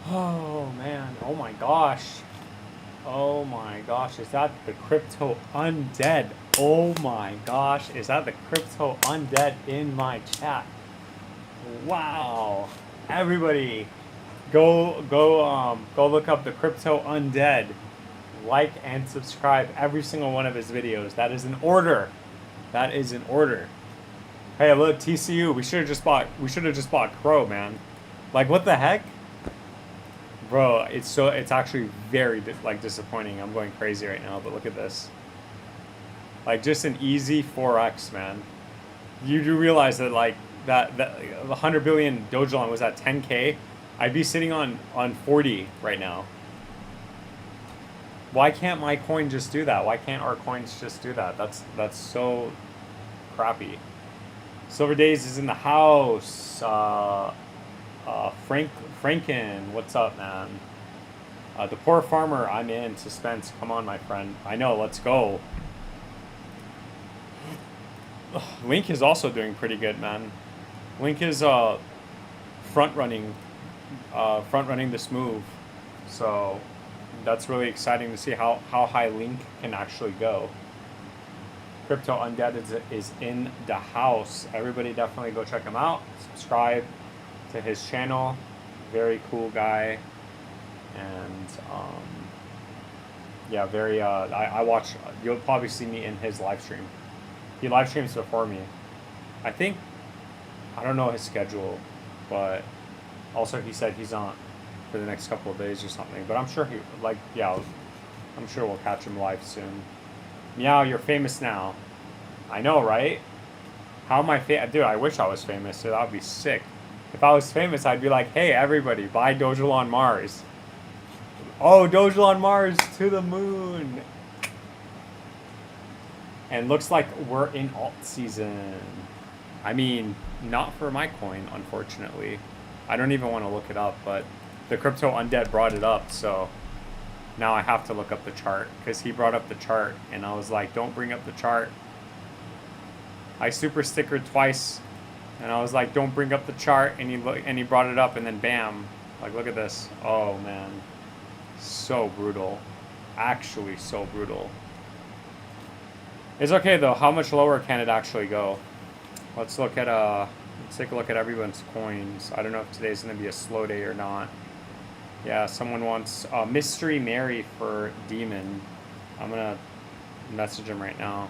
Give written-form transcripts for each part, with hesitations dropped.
Oh man, oh my gosh. Oh my gosh, is that the crypto undead? Oh my gosh, is that the crypto undead in my chat? Wow. Everybody, go look up the crypto undead. Like and subscribe every single one of his videos. That is an order. That is an order. Hey, look, TCU, we should have just bought Crow, man. Like what the heck? Bro, it's actually very like disappointing. I'm going crazy right now, but look at this. Like just an easy 4x, man. You do realize that like that the 100 billion Dogelon was at 10k. I'd be sitting on 40 right now. Why can't my coin just do that? Why can't our coins just do that? That's so crappy. Silver Days is in the house. Franken, what's up, man? The Poor Farmer, I'm in. Suspense, come on, my friend. I know, let's go. Link is also doing pretty good, man. Link is front running, front running this move. So that's really exciting to see how high Link can actually go. Crypto Undead is in the house. Everybody definitely go check him out. Subscribe to his channel. Very cool guy. And yeah, very I watch, you'll probably see me in his live stream. He live streams before me. I think, I don't know his schedule, but also he said he's on for the next couple of days or something. But I'm sure he, like, yeah, I'm sure we'll catch him live soon. Meow, you're famous now. I know, right? How am I famous? Dude, I wish I was famous, so that would be sick. If I was famous, I'd be like, hey, everybody, buy Dogelon Mars. Oh, Dogelon Mars to the moon. And looks like we're in alt season. I mean, not for my coin, unfortunately. I don't even want to look it up, but the Crypto Undead brought it up, so now I have to look up the chart because he brought up the chart and I was like, don't bring up the chart. I super stickered twice and I was like, don't bring up the chart, and he brought it up and then bam. Like, look at this. Oh man. So brutal. Actually so brutal. It's okay though. How much lower can it actually go? Let's look at let's take a look at everyone's coins. I don't know if today's gonna be a slow day or not. Yeah, someone wants Mystery Mary for Demon. I'm gonna message him right now.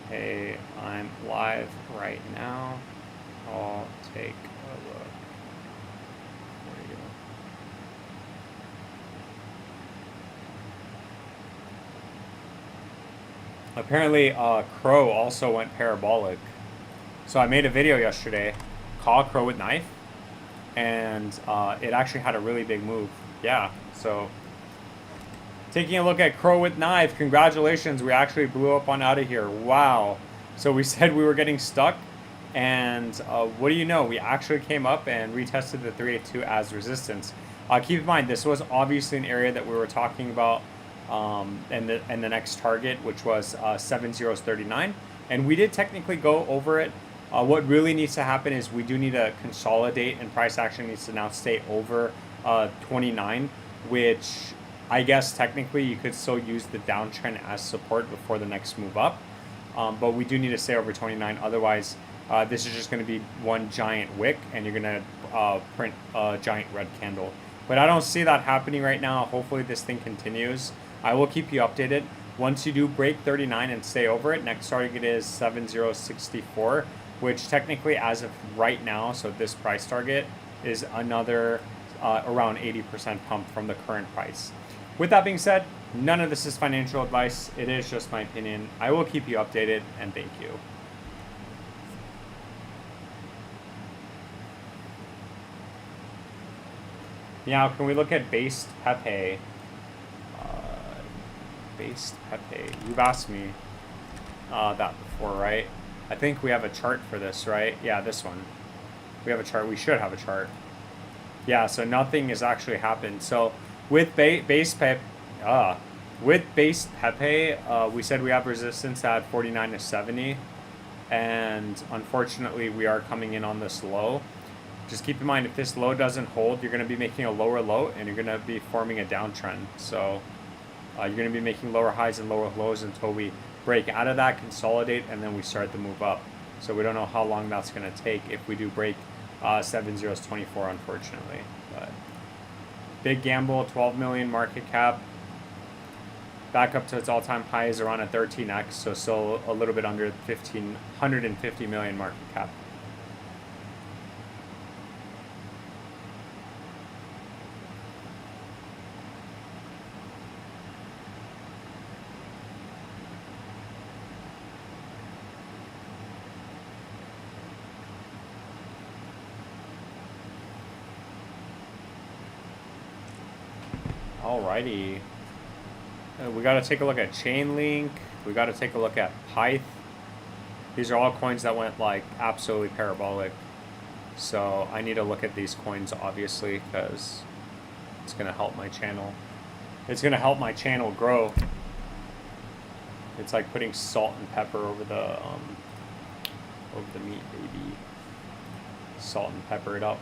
Hey, I'm live right now. I'll take a look. There you go. Apparently, Crow also went parabolic. So I made a video yesterday, call Crow with knife, and it actually had a really big move. Yeah, so taking a look at Crow with knife, congratulations, we actually blew up on out of here. Wow. So we said we were getting stuck, and what do you know, we actually came up and retested the 382 as resistance. Keep in mind, this was obviously an area that we were talking about, and the next target, which was 7039, and we did technically go over it. What really needs to happen is we do need to consolidate, and price action needs to now stay over 29, which I guess technically you could still use the downtrend as support before the next move up. But we do need to stay over 29. Otherwise, this is just going to be one giant wick, and you're going to print a giant red candle. But I don't see that happening right now. Hopefully this thing continues. I will keep you updated. Once you do break 39 and stay over it, next target is 7064, which technically as of right now, so this price target is another around 80% pump from the current price. With that being said, none of this is financial advice. It is just my opinion. I will keep you updated, and thank you. Now, can we look at based Pepe? Based Pepe. You've asked me that before, right? I think we have a chart for this, right? Yeah, this one. We have a chart. We should have a chart. Yeah, so nothing has actually happened. So with base Pepe, we said we have resistance at 49 to 70, and unfortunately we are coming in on this low. just keep in mind, if this low doesn't hold, you're going to be making a lower low and you're going to be forming a downtrend. So you're going to be making lower highs and lower lows until we break out of that, consolidate, and then we start to move up. So we don't know how long that's going to take if we do break 7/0/24, unfortunately. But big gamble, 12 million market cap. Back up to its all-time highs around a 13x, so still a little bit under 150 million market cap. Alrighty. We got to take a look at Chainlink. We got to take a look at Pyth. These are all coins that went like absolutely parabolic. So I need to look at these coins, obviously, because it's going to help my channel. It's going to help my channel grow. It's like putting salt and pepper over the meat, baby. Salt and pepper it up.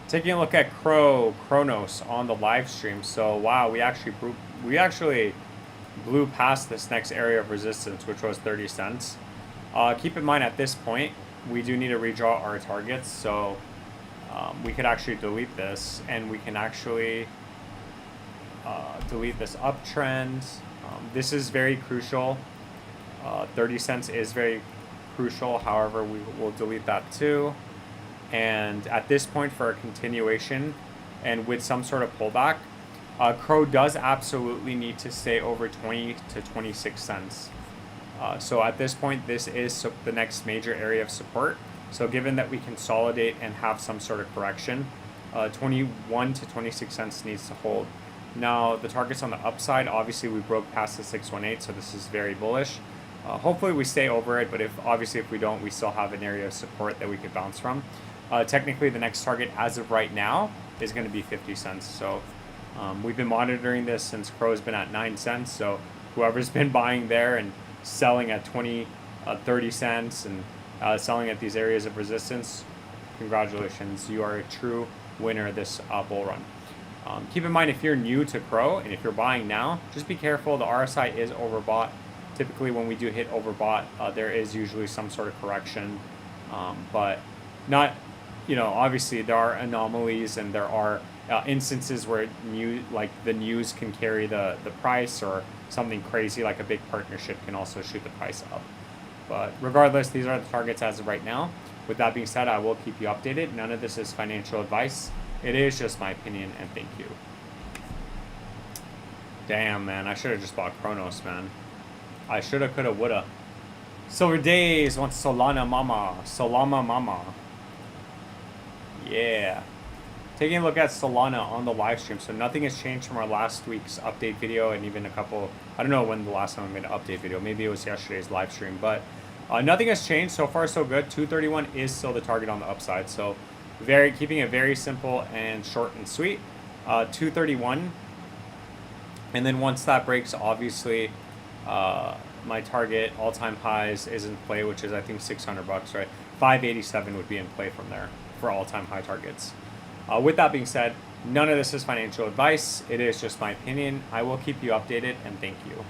Taking a look at Kronos on the live stream. So wow, we actually blew past this next area of resistance, which was 30 cents. Keep in mind, at this point, we do need to redraw our targets. So we could actually delete this, and we can actually delete this uptrend. This is very crucial. 30 cents is very crucial. However, we will delete that too. And at this point, for a continuation and with some sort of pullback, Crow does absolutely need to stay over 20 to 26 cents. So at this point, this is the next major area of support. So given that we consolidate and have some sort of correction, 21 to 26 cents needs to hold. Now, the targets on the upside, obviously we broke past the 618, so this is very bullish. Hopefully we stay over it, but if we don't, we still have an area of support that we could bounce from. Technically, the next target as of right now is going to be 50 cents. So we've been monitoring this since Crow's been at 9 cents. So whoever's been buying there and selling at 20, 30 cents and selling at these areas of resistance, congratulations. You are a true winner of this bull run. Keep in mind, if you're new to Crow and if you're buying now, just be careful. The RSI is overbought. Typically, when we do hit overbought, there is usually some sort of correction, but not, obviously there are anomalies and there are instances where the news can carry the price, or something crazy like a big partnership can also shoot the price up. But regardless, these are the targets as of right now. With that being said, I will keep you updated. None of this is financial advice. It is just my opinion, and thank you. Damn, man, I should have just bought Kronos, man. I shoulda, coulda, woulda. Silver Days wants Solana Mama. Solana Mama. Yeah. Taking a look at Solana on the live stream. So nothing has changed from our last week's update video, and even I don't know when the last time I made an update video. Maybe it was yesterday's live stream, but nothing has changed. So far, so good. 231 is still the target on the upside. So keeping it very simple and short and sweet. 231. And then once that breaks, obviously, my target all-time highs is in play, which is I think $600, right? 587 would be in play from there for all-time high targets. With that being said, none of this is financial advice. It is just my opinion. I will keep you updated, and thank you.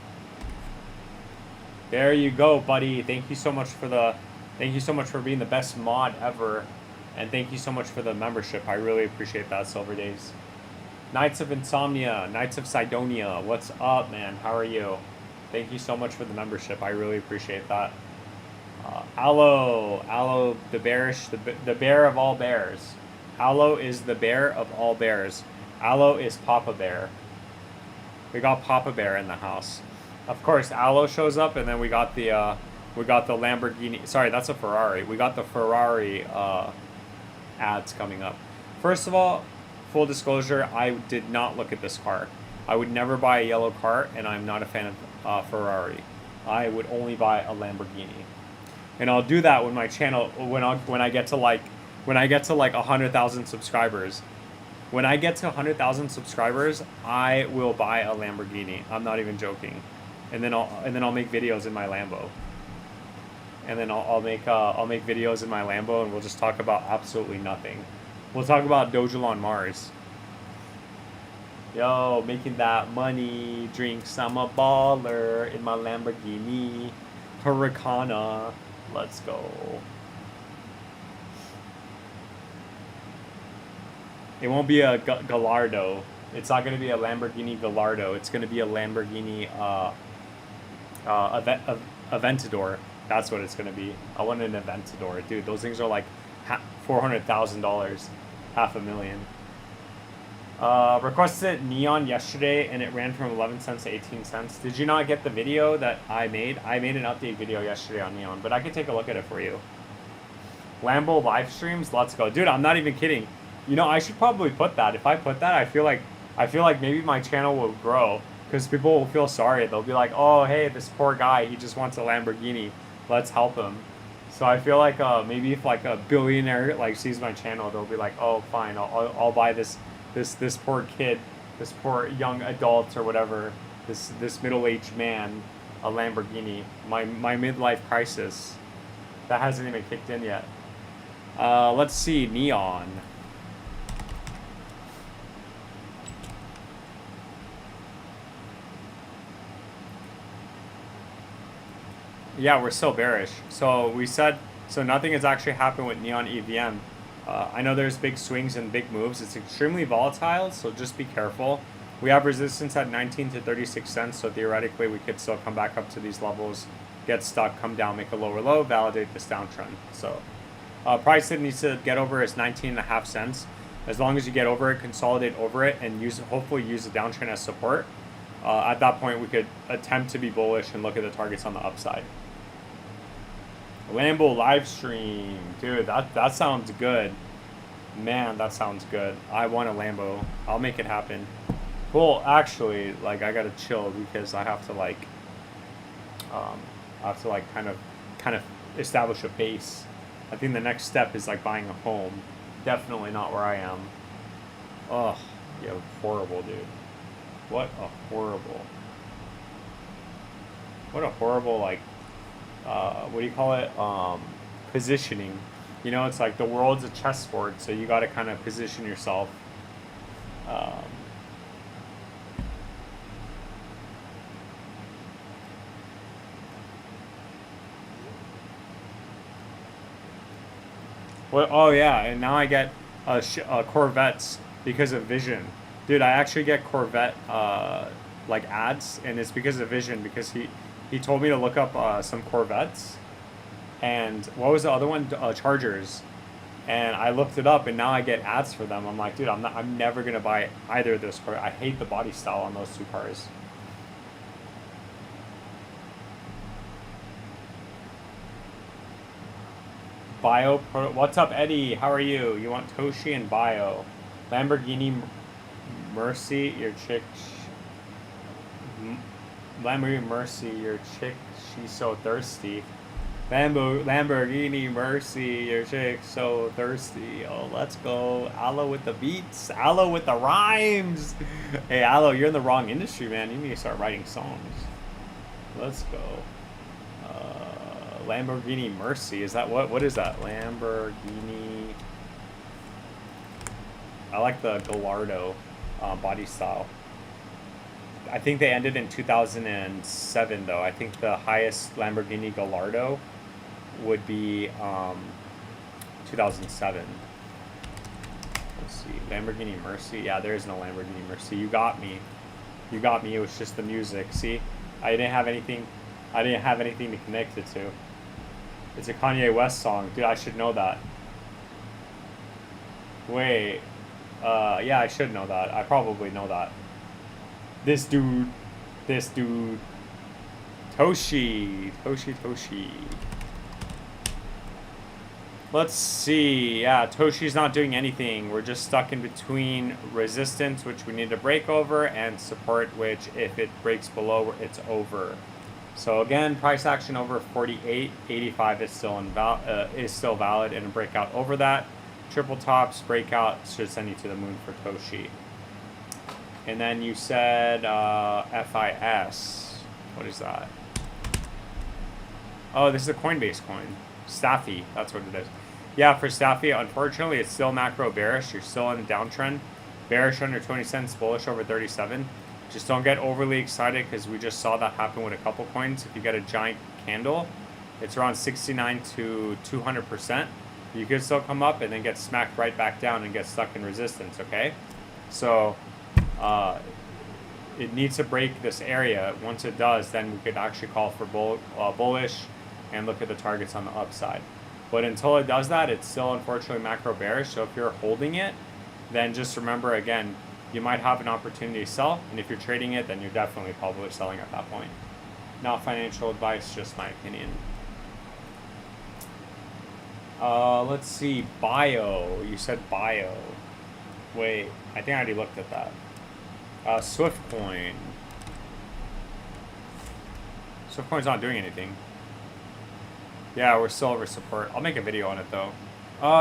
There you go, buddy. Thank you so much for being the best mod ever, and thank you so much for the membership. I really appreciate that, Silver Days. Knights of Insomnia, Knights of Sidonia, what's up, man? How are you? Thank you so much for the membership. I really appreciate that. Aloe, the bear of all bears. Aloe is the bear of all bears. Aloe is Papa Bear. We got Papa Bear in the house. Of course, Aloe shows up, and then we got the Lamborghini. Sorry, that's a Ferrari. We got the Ferrari ads coming up. First of all, full disclosure, I did not look at this car. I would never buy a yellow car, and I'm not a fan of Ferrari. I would only buy a Lamborghini, and I'll do that when my channel when I get to like 100,000 subscribers. When I get to 100,000 subscribers, I will buy a Lamborghini. I'm not even joking, and then I'll make videos in my Lambo. and then I'll make videos in my Lambo, and we'll just talk about absolutely nothing. We'll talk about Dojul on Mars. Yo, making that money, drinks. I'm a baller in my Lamborghini Huracana. Let's go. It won't be a Gallardo. It's not going to be a Lamborghini Gallardo. It's going to be a Lamborghini Aventador. That's what it's going to be. I want an Aventador. Dude, those things are like $400,000. $500,000. Requested Neon yesterday, and it ran from 11 cents to 18 cents. Did you not get the video that I made? I made an update video yesterday on Neon, but I can take a look at it for you. Lambo live streams, let's go. Dude, I'm not even kidding. You know, I should probably put that. If I put that, I feel like maybe my channel will grow, because people will feel sorry. They'll be like, oh, hey, this poor guy, he just wants a Lamborghini. Let's help him. So I feel like maybe if like a billionaire like sees my channel, they'll be like, oh, fine, I'll buy this poor kid, this poor young adult or whatever, this middle-aged man, a Lamborghini. My midlife crisis that hasn't even kicked in yet. Let's see, Neon. Yeah, we're still bearish. So we said, so nothing has actually happened with Neon EVM. I know there's big swings and big moves. It's extremely volatile, so just be careful. We have resistance at 19 to 36 cents, so theoretically we could still come back up to these levels, get stuck, come down, make a lower low, validate this downtrend. So price that needs to get over is 19.5 cents. As long as you get over it, consolidate over it, and hopefully use the downtrend as support. At that point, we could attempt to be bullish and look at the targets on the upside. Lambo live stream, dude, that sounds good. Man, that sounds good. I want a Lambo. I'll make it happen. Well, actually, like, I gotta chill because I have to like kind of establish a base. I think the next step is like buying a home. Definitely not where I am. Ugh, yeah, horrible, dude. What a horrible like. What do you call it? Positioning. You know, it's like the world's a chessboard, so you got to kind of position yourself. Well, oh yeah, and now I get Corvettes because of Vision. Dude, I actually get Corvette like ads, and it's because of Vision, because he told me to look up some Corvettes, and what was the other one? Chargers, and I looked it up, and now I get ads for them. I'm like, dude, I'm never gonna buy either of those cars. I hate the body style on those two cars. What's up, Eddie? How are you? You want Toshi and Bio? Lamborghini Mercy, your chick. Lamborghini Mercy, your chick, she's so thirsty. Lamborghini Mercy, your chick, so thirsty. Oh, let's go. Aloe with the beats. Aloe with the rhymes. Hey, Aloe, you're in the wrong industry, man. You need to start writing songs. Let's go. Lamborghini Mercy. Is that what? What is that? Lamborghini. I like the Gallardo body style. I think they ended in 2007, though. I think the highest Lamborghini Gallardo would be 2007. Let's see. Lamborghini Mercy. Yeah, there is no Lamborghini Mercy. You got me. You got me. It was just the music. See? I didn't have anything to connect it to. It's a Kanye West song. Dude, I should know that. Wait. Yeah, I should know that. I probably know that. This dude. Toshi. Let's see. Yeah, Toshi's not doing anything. We're just stuck in between resistance, which we need to break over, and support, which if it breaks below, it's over. So again, price action over 48.85 is still valid, and a breakout over that. Triple tops, breakout should send you to the moon for Toshi. And then you said FIS. What is that? Oh, this is a Coinbase coin. Staffy, that's what it is. Yeah, for Staffy, unfortunately, it's still macro bearish. You're still in a downtrend. Bearish under 20 cents, bullish over 37. Just don't get overly excited because we just saw that happen with a couple coins. If you get a giant candle, it's around 69 to 200%. You could still come up and then get smacked right back down and get stuck in resistance, okay? So it needs to break this area. Once it does, then we could actually call for bullish and look at the targets on the upside. But until it does that, it's still unfortunately macro bearish. So if you're holding it, then just remember again, you might have an opportunity to sell. And if you're trading it, then you're definitely probably selling at that point. Not financial advice, just my opinion. Let's see, bio. You said bio. Wait, I think I already looked at that. Swift coin. Swift coin's not doing anything. Yeah, we're still over support. I'll make a video on it though.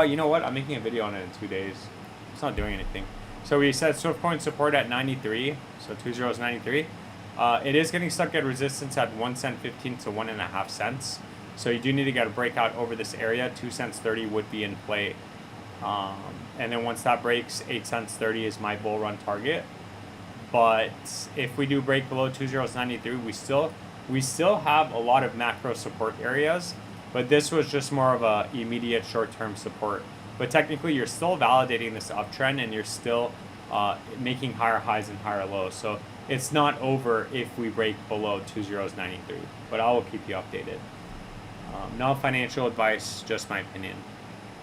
You know what? I'm making a video on it in 2 days. It's not doing anything. So we said Swift coin support at 93. So 20 is 93. It is getting stuck at resistance at 1 cent 15 to 1.5 cents. So you do need to get a breakout over this area. 2 cents 30 would be in play. And then once that breaks, 8 cents 30 is my bull run target. But if we do break below 20.93, we still have a lot of macro support areas. But this was just more of a immediate short-term support. But technically, you're still validating this uptrend, and you're still making higher highs and higher lows. So it's not over if we break below 20.93. But I will keep you updated. No financial advice, just my opinion.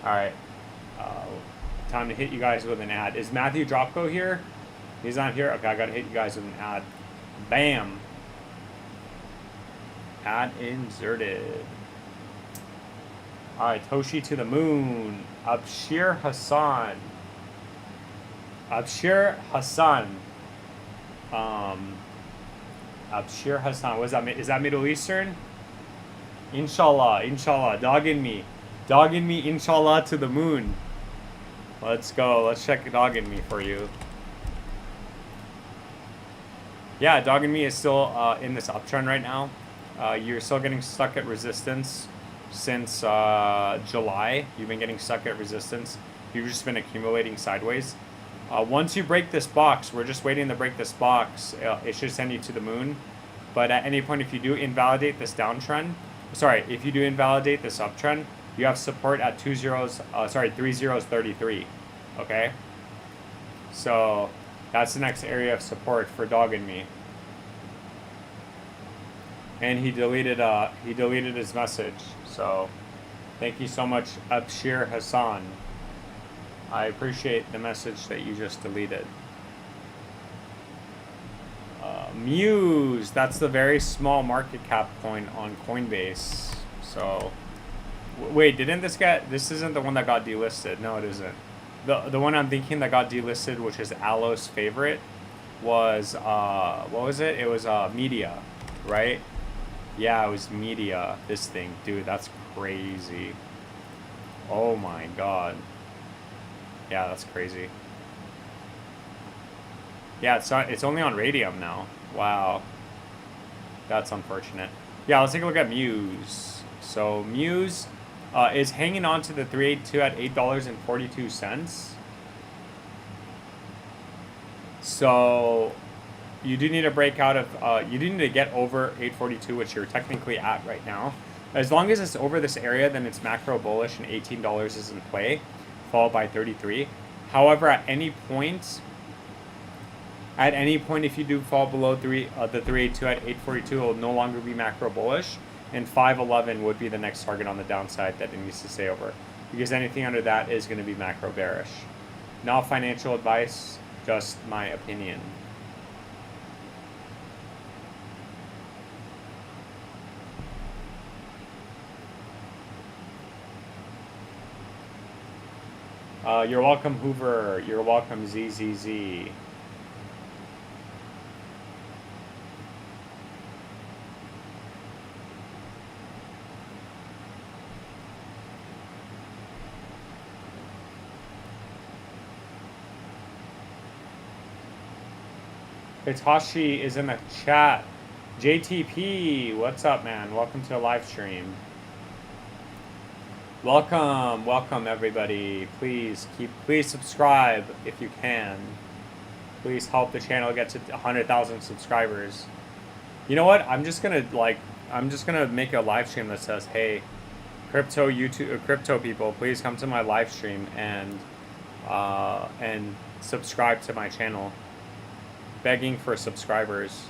All right. Time to hit you guys with an ad. Is Matthew Dropko here? He's not here? Okay, I got to hit you guys with an ad. Bam. Ad inserted. All right, Toshi to the moon. Abshir Hassan. Abshir Hassan. Abshir Hassan. What is that? Is that Middle Eastern? Inshallah, inshallah. Dogging me, inshallah, to the moon. Let's go. Let's check dogging me for you. Yeah, dogging me is still in this uptrend right now. You're still getting stuck at resistance since July. You've been getting stuck at resistance. You've just been accumulating sideways. Once you break this box, we're just waiting to break this box. It should send you to the moon. But at any point, if you do invalidate this downtrend, if you do invalidate this uptrend, you have support at 3.33. Okay? So that's the next area of support for dogging me. And he deleted his message. So thank you so much, Abshir Hassan. I appreciate the message that you just deleted. Muse, that's the very small market cap coin on Coinbase. So, wait, this isn't the one that got delisted. No, it isn't. The one I'm thinking that got delisted, which is Alo's favorite, was, what was it? It was Media, right? Yeah, it was Media, this thing. Dude, that's crazy. Oh my god. Yeah, that's crazy. Yeah, it's only on Radium now. Wow. That's unfortunate. Yeah, let's take a look at Muse. So Muse is hanging on to the 382 at $8.42. So you do need to break out of, you do need to get over 842, which you're technically at right now. As long as it's over this area, then it's macro bullish and $18 is in play, followed by 33. However, at any point, if you do fall below the 382 at 842, it will no longer be macro bullish, and 511 would be the next target on the downside that it needs to stay over, because anything under that is going to be macro bearish. Not financial advice, just my opinion. You're welcome, Hoover. You're welcome, ZZZ. Hitachi is in the chat. JTP, what's up, man? Welcome to the live stream. Welcome everybody. Please subscribe if you can. Please help the channel get to 100,000 subscribers. You know what? I'm just gonna make a live stream that says, "Hey, crypto people, please come to my live stream and subscribe to my channel." Begging for subscribers.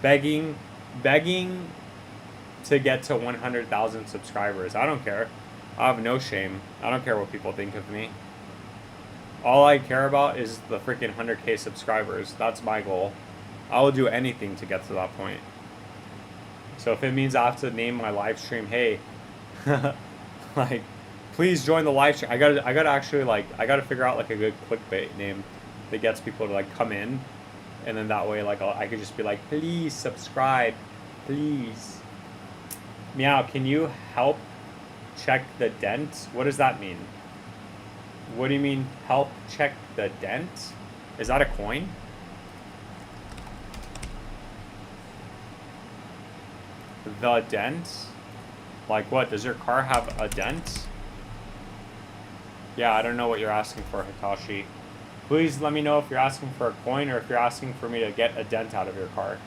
Begging to get to 100,000 subscribers. I don't care. I have no shame. I don't care what people think of me. All I care about is the freaking 100K subscribers. That's my goal. I will do anything to get to that point. So if it means I have to name my live stream, hey, like, please join the live stream. I gotta actually, like, I gotta figure out like a good clickbait name that gets people to like come in, and then that way, like, I could just be like, please subscribe, please. Meow, can you help check the dent? What does that mean? What do you mean, help check the dent? Is that a coin? The dent? Like what? Does your car have a dent? Yeah, I don't know what you're asking for, Hitachi. Please let me know if you're asking for a coin or if you're asking for me to get a dent out of your car.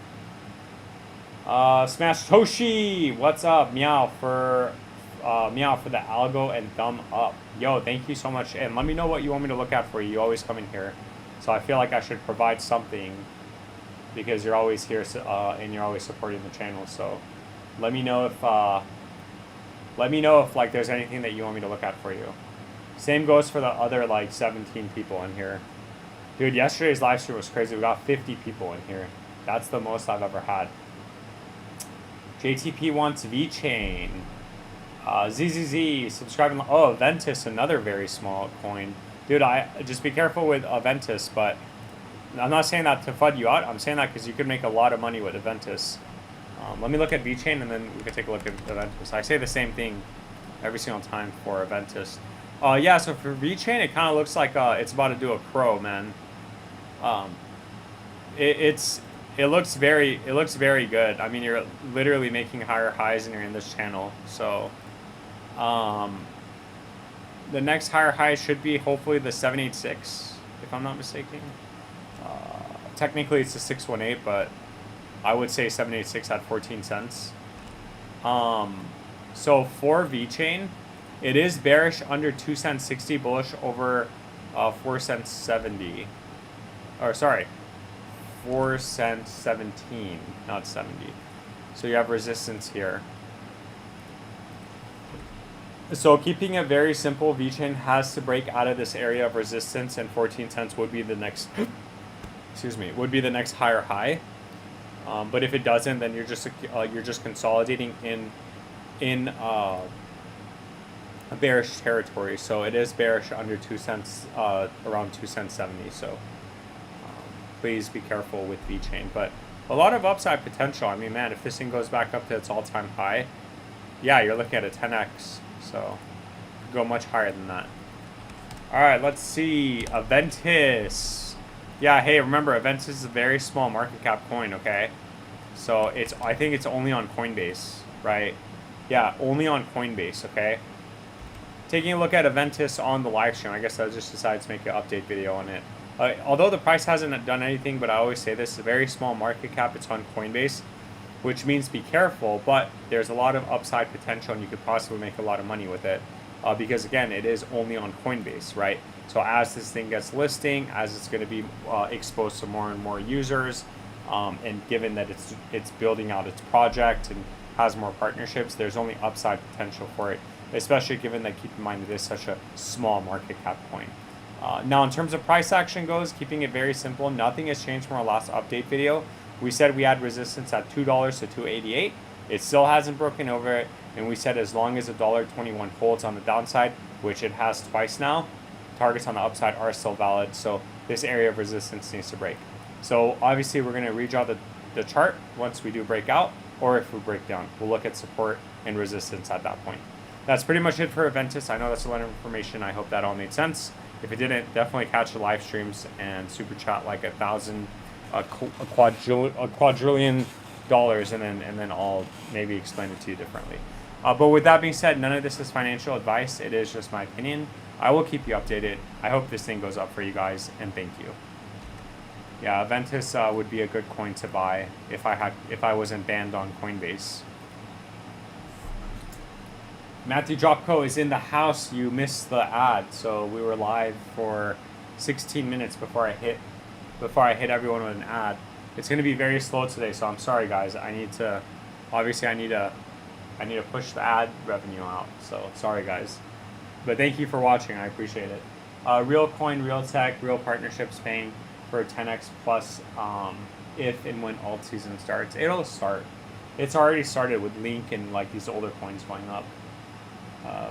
Smash Toshi! What's up? Meow for the algo and thumb up. Yo, thank you so much. And let me know what you want me to look at for you. You always come in here. So I feel like I should provide something because you're always here and you're always supporting the channel. So let me know if like there's anything that you want me to look at for you. Same goes for the other like 17 people in here. Dude, yesterday's live stream was crazy. We got 50 people in here. That's the most I've ever had. JTP wants VeChain. ZZZ, subscribing. Oh, Ventus, another very small coin. Dude, just be careful with Ventus, but I'm not saying that to FUD you out. I'm saying that because you could make a lot of money with Ventus. Let me look at VeChain and then we can take a look at Ventus. I say the same thing every single time for Ventus. Yeah, so for VeChain, it kind of looks like it's about to do a crow, man. It looks very good. I mean, you're literally making higher highs and you're in this channel. So, the next higher high should be hopefully the 786, if I'm not mistaken. Technically, it's the 618, but I would say 786 at 14 cents. So for VeChain, it is bearish under 2 cents 60, bullish over 4 cents 70. Or sorry, 4 cents 17, not 70. So you have resistance here. So keeping it very simple, VeChain has to break out of this area of resistance, and 14 cents would be the next, would be the next higher high. But if it doesn't, then you're just consolidating in a bearish territory. So it is bearish under 2 cents, around 2 cents 70. So please be careful with VeChain. But a lot of upside potential. I mean, man, if this thing goes back up to its all-time high, yeah, you're looking at a 10x. So go much higher than that. All right, let's see. Aventus. Yeah, hey, remember, Aventus is a very small market cap coin, okay? So I think it's only on Coinbase, right? Yeah, only on Coinbase, okay? Taking a look at Aventus on the live stream, I guess I just decided to make an update video on it. Although the price hasn't done anything, but I always say this, a very small market cap, it's on Coinbase, which means be careful, but there's a lot of upside potential and you could possibly make a lot of money with it. Because again, it is only on Coinbase, right? So as this thing gets listing, as it's going to be exposed to more and more users, and given that it's building out its project and has more partnerships, there's only upside potential for it, especially given that, keep in mind, it is such a small market cap coin. Now, in terms of price action goes, keeping it very simple, nothing has changed from our last update video. We said we had resistance at $2 to $2.88. It still hasn't broken over it, and we said as long as $1.21 holds on the downside, which it has twice now, targets on the upside are still valid. So this area of resistance needs to break. So obviously we're going to redraw the chart once we do break out, or if we break down. We'll look at support and resistance at that point. That's pretty much it for Aventus. I know that's a lot of information. I hope that all made sense. If it didn't, definitely catch the live streams and super chat like 1,000, a quadrillion dollars, and then I'll maybe explain it to you differently. But with that being said, none of this is financial advice. It is just my opinion. I will keep you updated. I hope this thing goes up for you guys, and thank you. Yeah, Aventus would be a good coin to buy if I wasn't banned on Coinbase. Matthew Dropco is in the house. You missed the ad, so we were live for 16 minutes before I hit everyone with an ad. It's going to be very slow today, so I'm sorry, guys. I need to push the ad revenue out. So sorry, guys. But thank you for watching. I appreciate it. Real coin, real tech, real partnerships paying for 10x plus if and when alt season starts. It'll start. It's already started with Link and like these older coins going up.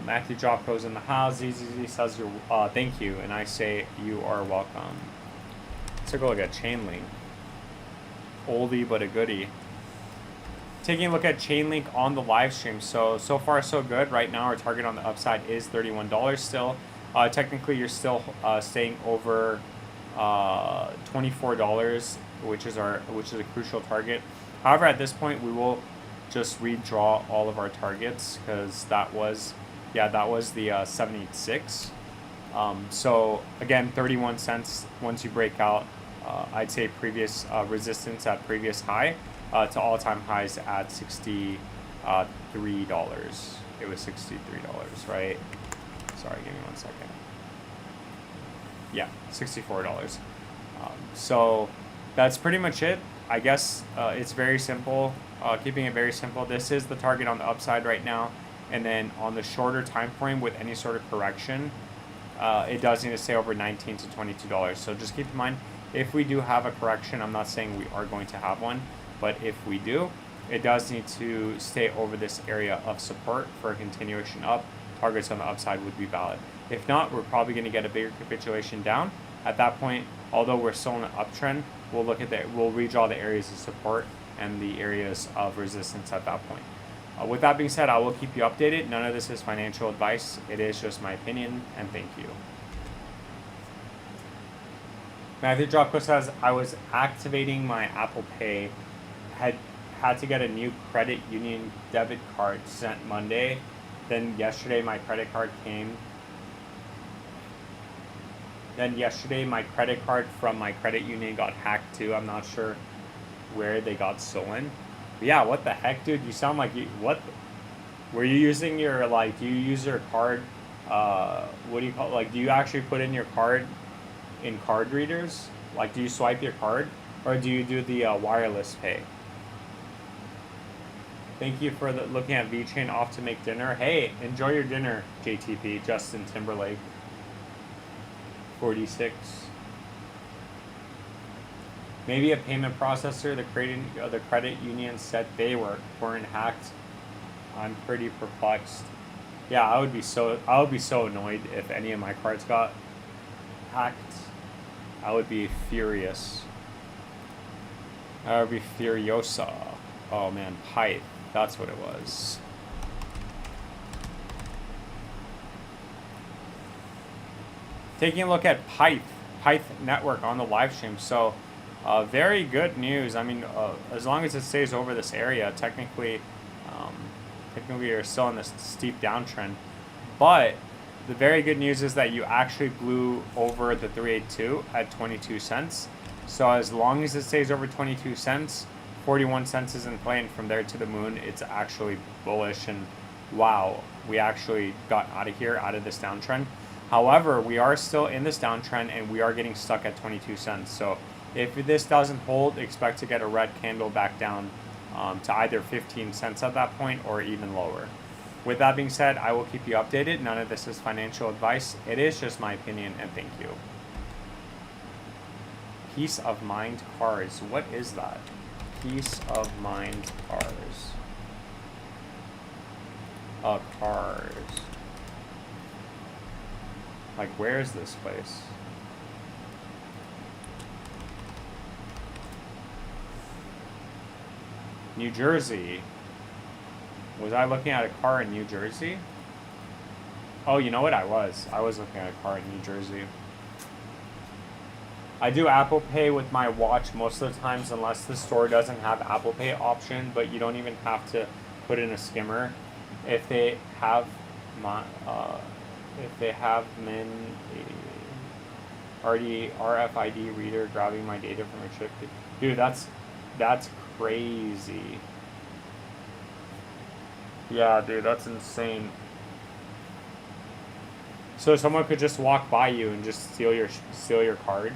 Matthew Jopko's in the house. ZZZ says thank you, and I say you are welcome. Let's take a look at Chainlink. Oldie but a goodie. Taking a look at Chainlink on the live stream. So far so good. Right now our target on the upside is $31 still. Technically you're still staying over $24, which is a crucial target. However, at this point we will just redraw all of our targets because that was the 76. So again, 31 cents once you break out. I'd say previous resistance at previous high to all-time highs at $63. It was $63, right? Sorry, give me 1 second. Yeah, $64. So that's pretty much it. I guess it's very simple. Keeping it very simple. This is the target on the upside right now, and then on the shorter time frame with any sort of correction, it does need to stay over $19 to $22. So just keep in mind, if we do have a correction, I'm not saying we are going to have one, but if we do, it does need to stay over this area of support for a continuation up. Targets on the upside would be valid. If not, we're probably going to get a bigger capitulation down. At that point, although we're still in an uptrend, we'll redraw the areas of support and the areas of resistance at that point. With that being said, I will keep you updated. None of this is financial advice. It is just my opinion, and thank you. Matthew Dropko says, I was activating my Apple Pay, had to get a new credit union debit card sent Monday. Then yesterday my credit card came. Then yesterday my credit card from my credit union got hacked too. I'm not sure where they got stolen. But yeah, what the heck, dude? You sound like what? Were you using your, do you use your card, what do you call it? Do you actually put in your card in card readers? Do you swipe your card, or do you do the wireless pay? Thank you for looking at VeChain off to make dinner. Hey, enjoy your dinner, JTP, Justin Timberlake. 46. Maybe a payment processor. The credit union said they weren't hacked. I'm pretty perplexed. Yeah, I would be so annoyed if any of my cards got hacked. I would be furious. I would be furiosa. Oh man, Pyth. That's what it was. Taking a look at Pyth network on the live stream. So, very good news. I mean, as long as it stays over this area, technically you're still in this steep downtrend. But the very good news is that you actually blew over the 382 at 22 cents. So as long as it stays over 22 cents, 41 cents is in play, and from there to the moon, it's actually bullish. And wow, we actually got out of here, out of this downtrend. However, we are still in this downtrend, and we are getting stuck at 22 cents. So if this doesn't hold, expect to get a red candle back down to either 15 cents at that point or even lower. With that being said, I will keep you updated. None of this is financial advice. It is just my opinion, and thank you. Peace of Mind Cars. What is that? Peace of Mind Cars. Cars. Where is this place? New Jersey. Was I looking at a car in New Jersey? Oh, you know what? I was looking at a car in New Jersey. I do Apple Pay with my watch most of the times, unless the store doesn't have Apple Pay option. But you don't even have to put in a skimmer if they have my if they have min already RFID reader grabbing my data from a chip. Dude, that's crazy. Yeah, dude, that's insane. So someone could just walk by you and just steal your card,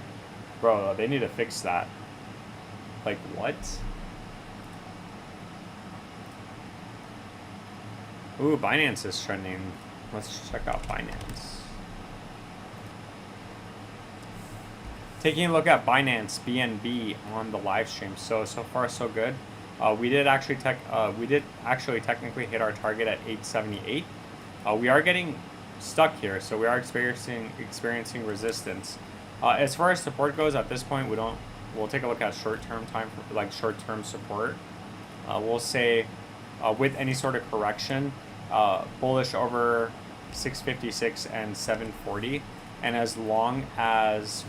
bro. They need to fix that. Like what? Ooh, Binance is trending. Let's check out Binance. Taking a look at Binance BNB on the live stream. So far so good. We did actually technically hit our target at 878. We are getting stuck here, so we are experiencing resistance. As far as support goes, at this point, we'll take a look at short-term short-term support. We'll say with any sort of correction, bullish over 656 and 740, and as long as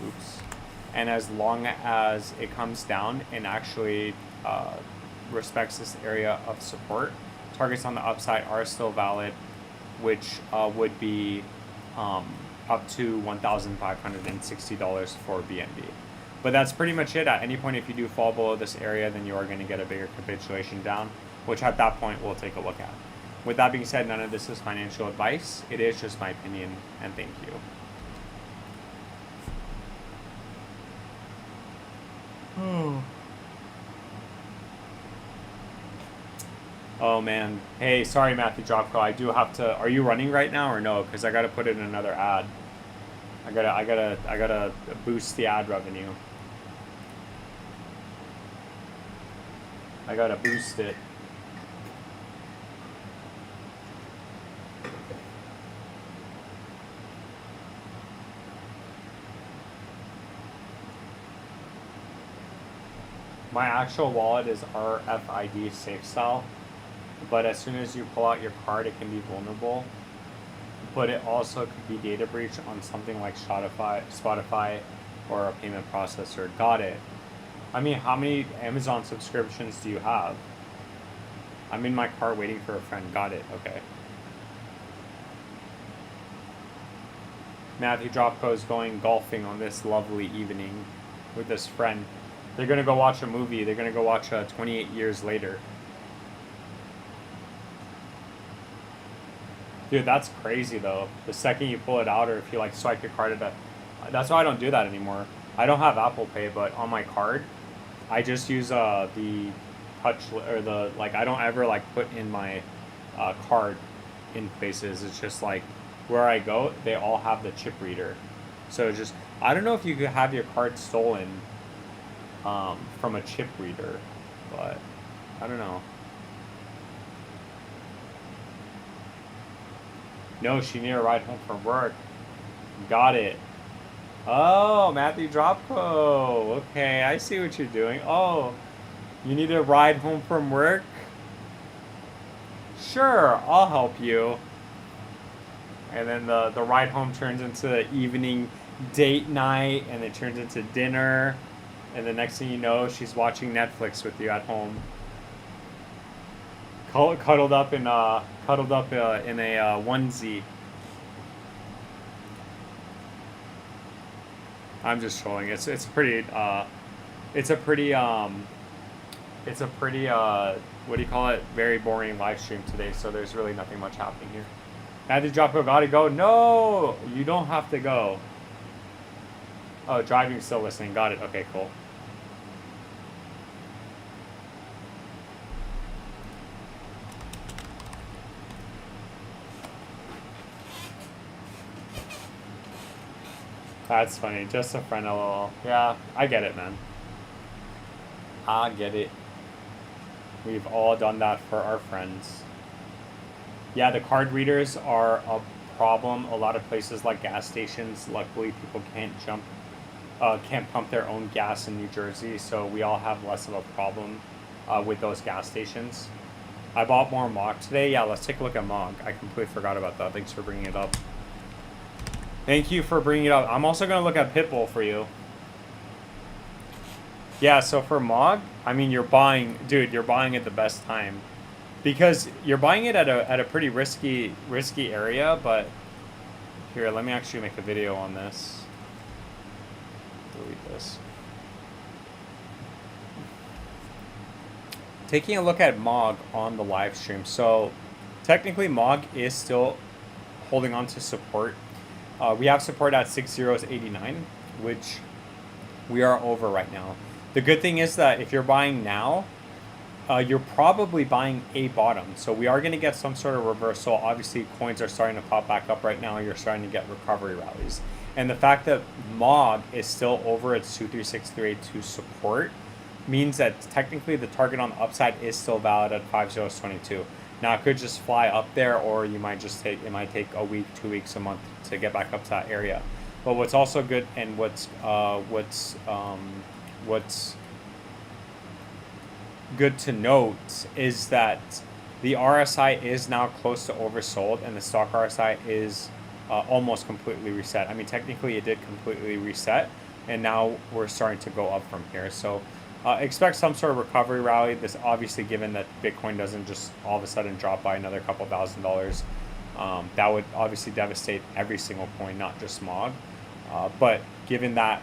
it comes down and actually respects this area of support, targets on the upside are still valid, which would be up to $1,560 for BNB. But that's pretty much it. At any point, if you do fall below this area, then you are going to get a bigger capitulation down, which at that point we'll take a look at. With that being said, none of this is financial advice. It is just my opinion, and thank you. Oh man. Hey, sorry Matthew Dropco. I do have to. Are you running right now or no? Because I gotta put in another ad. I gotta boost the ad revenue. I gotta boost it. My actual wallet is RFID safe style, but as soon as you pull out your card, it can be vulnerable. But it also could be data breach on something like Spotify, or a payment processor. Got it. I mean, how many Amazon subscriptions do you have? I'm in my car waiting for a friend. Got it. Okay. Matthew Dropco is going golfing on this lovely evening with his friend. They're going to go watch a movie. They're going to go watch 28 Years Later. Dude, that's crazy though. The second you pull it out, or if you like swipe your card at that. That's why I don't do that anymore. I don't have Apple Pay, but on my card, I just use the touch, or the, like, I don't ever like put in my card in places. It's just like where I go, they all have the chip reader. So it's just, I don't know if you could have your card stolen from a chip reader, but I don't know. No, she need a ride home from work. Got it. Oh, Matthew Dropco. Okay, I see what you're doing. Oh, you need a ride home from work? Sure, I'll help you. And then the ride home turns into the evening date night, and it turns into dinner. And the next thing you know, she's watching Netflix with you at home, cuddled up in a onesie. I'm just trolling. It's a pretty what do you call it? Very boring live stream today. So there's really nothing much happening here. Matthew Dropco, gotta go. No, you don't have to go. Oh, driving, still listening. Got it. Okay, cool. That's funny. Just a friend, lol. Yeah, I get it, man. I get it. We've all done that for our friends. Yeah, the card readers are a problem. A lot of places like gas stations, luckily people can't pump their own gas in New Jersey, so we all have less of a problem with those gas stations. I bought more MOG today. Yeah, let's take a look at MOG. I completely forgot about that. Thanks for bringing it up. Thank you for bringing it up. I'm also going to look at Pitbull for you. Yeah, so for MOG, I mean, you're buying, dude, you're buying at the best time because you're buying it at a pretty risky area. But here, let me actually make a video on this. Delete this. Taking a look at MOG on the live stream. So technically, MOG is still holding on to support. We have support at 6089, which we are over right now. The good thing is that if you're buying now, you're probably buying a bottom. So we are going to get some sort of reversal. Obviously, coins are starting to pop back up right now. You're starting to get recovery rallies. And the fact that MOG is still over its 236,382 support means that technically the target on the upside is still valid at 5022. Now it could just fly up there, or you might just take, it might take a week, 2 weeks, a month to get back up to that area. But what's also good, and what's good to note is that the RSI is now close to oversold, and the stock RSI is almost completely reset. I mean, technically it did completely reset, and now we're starting to go up from here. So expect some sort of recovery rally. This obviously, given that Bitcoin doesn't just all of a sudden drop by another couple $1,000s, that would obviously devastate every single coin, not just MOG. But given that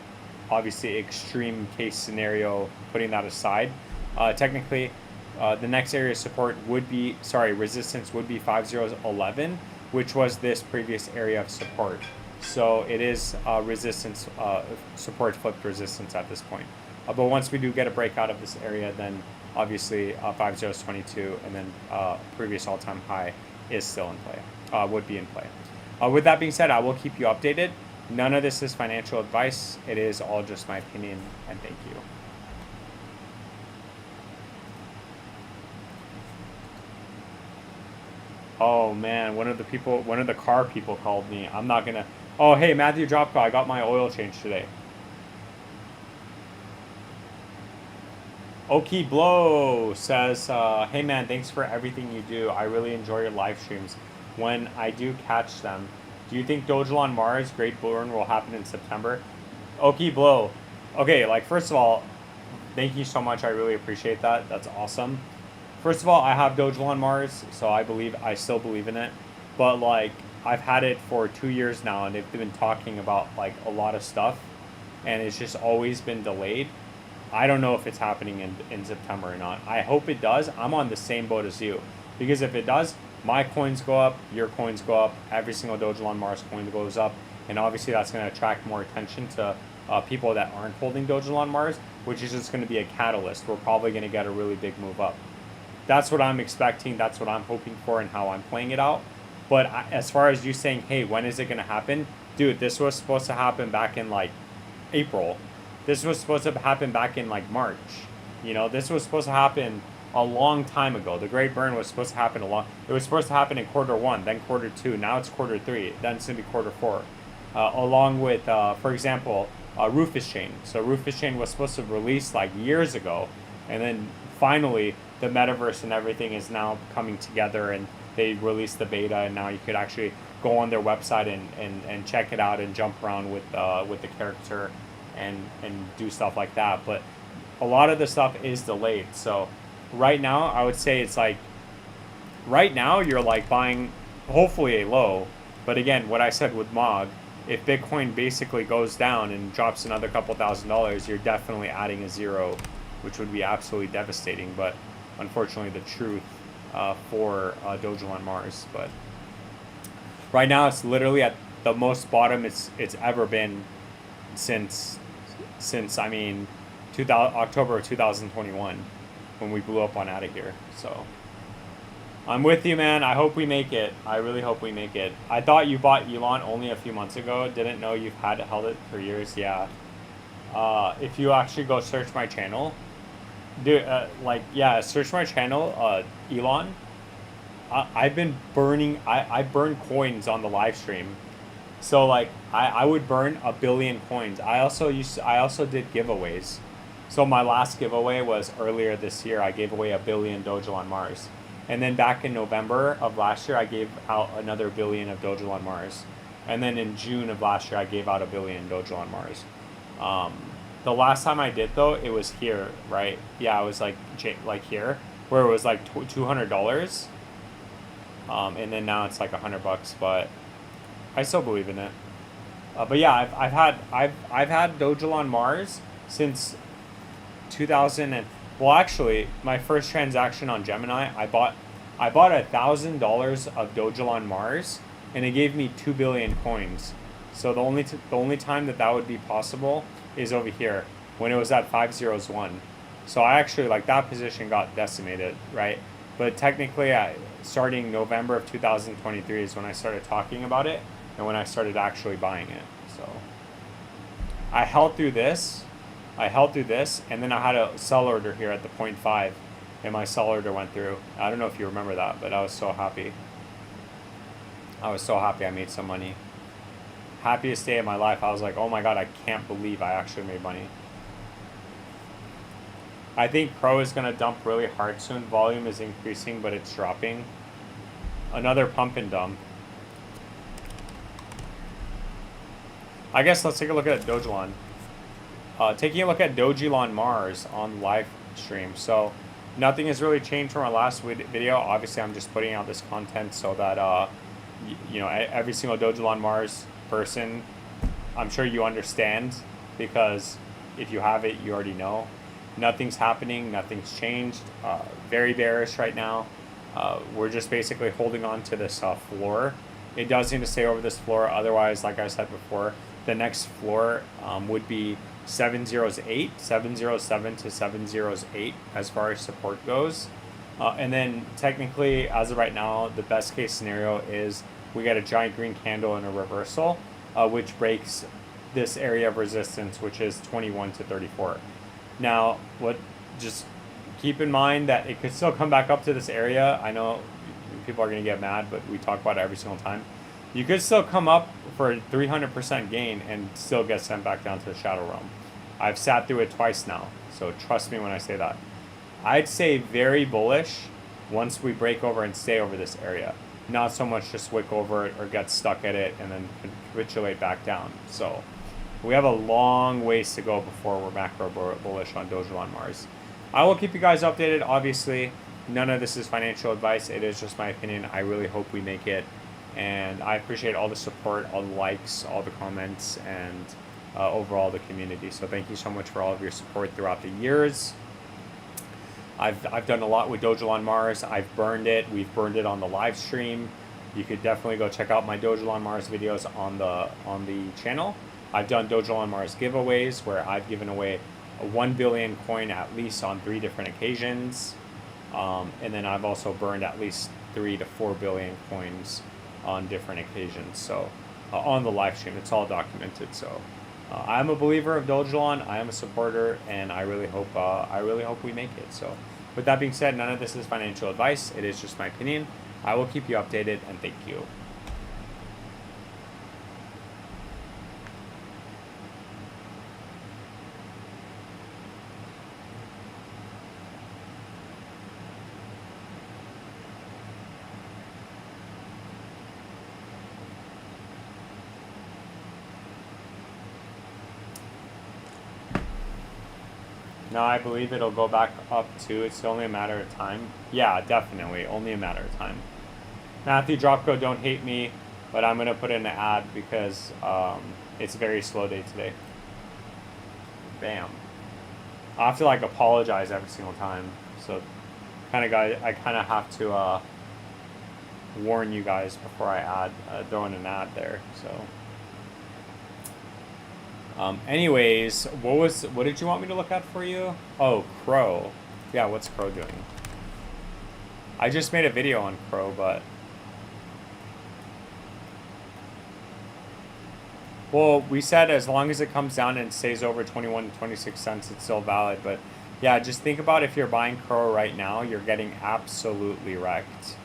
obviously extreme case scenario, putting that aside, technically the next area of support would be, resistance would be 5011, which was this previous area of support. So it is resistance, support flipped resistance at this point. But once we do get a breakout of this area, then obviously 5022 and then previous all-time high is still in play, would be in play. With that being said, I will keep you updated. None of this is financial advice. It is all just my opinion, and thank you. Oh man, one of the car people called me. I'm not gonna. Oh hey, Matthew Dropco, I got my oil change today. Okie Blow says, hey man, thanks for everything you do. I really enjoy your live streams. When I do catch them, do you think Doge on Mars Great Bull Run will happen in September? Okie Blow. Okay, like first of all, thank you so much. I really appreciate that. That's awesome. First of all, I have Doge on Mars, so I still believe in it. But like, I've had it for 2 years now, and they've been talking about like a lot of stuff, and it's just always been delayed. I don't know if it's happening in September or not. I hope it does. I'm on the same boat as you, because if it does, my coins go up, your coins go up, every single Doge on Mars coin goes up, and obviously that's going to attract more attention to people that aren't holding Doge on Mars, which is just going to be a catalyst. We're probably going to get a really big move up. That's what I'm expecting. That's what I'm hoping for, and how I'm playing it out. But as far as you saying, hey, when is it going to happen? Dude, this was supposed to happen back in like April. This was supposed to happen back in like March. You know, this was supposed to happen a long time ago. The Great Burn was supposed to happen it was supposed to happen in Q1, then Q2. Now it's Q3. Then it's going to be Q4. Along with, for example, Rufus Chain. So Rufus Chain was supposed to release like years ago. And then finally, the metaverse and everything is now coming together, and they released the beta, and now you could actually go on their website and check it out and jump around with the character and do stuff like that. But a lot of the stuff is delayed. So right now, I would say it's like, right now you're like buying hopefully a low. But again, what I said with MOG, if Bitcoin basically goes down and drops another couple $1,000s, you're definitely adding a zero, which would be absolutely devastating. But unfortunately, the truth for Doge on Mars. But right now, it's literally at the most bottom it's ever been since I mean, October of 2021, when we blew up on out of here. So I'm with you, man. I hope we make it. I really hope we make it. I thought you bought Elon only a few months ago. Didn't know you've held it for years. Yeah. If you actually go search my channel, dude, search my channel, Elon. I've been burning. I burn coins on the live stream. So like I would burn 1 billion coins. I also did giveaways. So my last giveaway was earlier this year. I gave away 1 billion Doge on Mars. And then back in November of last year, I gave out another 1 billion of Doge on Mars. And then in June of last year, I gave out 1 billion Doge on Mars. The last time I did though, it was here, right? Yeah, it was like here, where it was like $200, and then now it's like $100. But I still believe in it. But yeah, I've had Dogelon on Mars since 2000 and, well, actually my first transaction on Gemini, I bought $1,000 of Dogelon on Mars, and it gave me 2 billion coins. So the only time that would be possible is over here when it was at 501. So I actually, like, that position got decimated, right? But technically, starting November of 2023 is when I started talking about it and when I started actually buying it. So I held through this, and then I had a sell order here at the 0.5, and my sell order went through. I don't know if you remember that, but I was so happy. I made some money. Happiest day of my life. I was like, oh my god, I can't believe I actually made money. I think Pro is going to dump really hard soon. Volume is increasing, but it's dropping. Another pump and dump. I guess let's take a look at Dogelon. Taking a look at Dogelon Mars on live stream. So nothing has really changed from our last video. Obviously, I'm just putting out this content so that every single Dogelon Mars person, I'm sure you understand, because if you have it, you already know. Nothing's happening. Nothing's changed. Very bearish right now. We're just basically holding on to this floor. It does need to stay over this floor. Otherwise, like I said before, the next floor would be 707 to 708 as far as support goes. And then technically, as of right now, the best case scenario is we get a giant green candle and a reversal, which breaks this area of resistance, which is 21 to 34. Now, just keep in mind that it could still come back up to this area. I know people are going to get mad, but we talk about it every single time. You could still come up for a 300% gain and still get sent back down to the shadow realm. I've sat through it twice now, so trust me when I say that. I'd say very bullish once we break over and stay over this area. Not so much just wick over it or get stuck at it and then capitulate back down. So we have a long ways to go before we're macro bullish on Dogelon Mars. I will keep you guys updated. Obviously, none of this is financial advice. It is just my opinion. I really hope we make it. And I appreciate all the support, all the likes, all the comments, and overall the community. So thank you so much for all of your support throughout the years. I've done a lot with Dogelon Mars. I've burned it. We've burned it on the live stream. You could definitely go check out my Dogelon Mars videos on the channel. I've done Dogelon Mars giveaways where I've given away a 1 billion coin at least on 3 different occasions. And then I've also burned at least 3 to 4 billion coins on different occasions. So on the live stream, it's all documented. So I'm a believer of Dogelon. I am a supporter, and I really hope we make it. So with that being said, none of this is financial advice. It is just my opinion. I will keep you updated, and thank you. No, I believe it'll go back up too. It's only a matter of time. Yeah, definitely. Only a matter of time. Matthew Dropco, don't hate me, but I'm going to put in an ad because it's a very slow day today. Bam. I have to like apologize every single time. So I kind of have to warn you guys before I throw in an ad there. So anyways, what did you want me to look at for you? Oh, Crow. Yeah, what's Crow doing? I just made a video on Crow, but well, we said as long as it comes down and stays over 21 to 26 cents, it's still valid. But yeah, just think about if you're buying Crow right now, you're getting absolutely wrecked.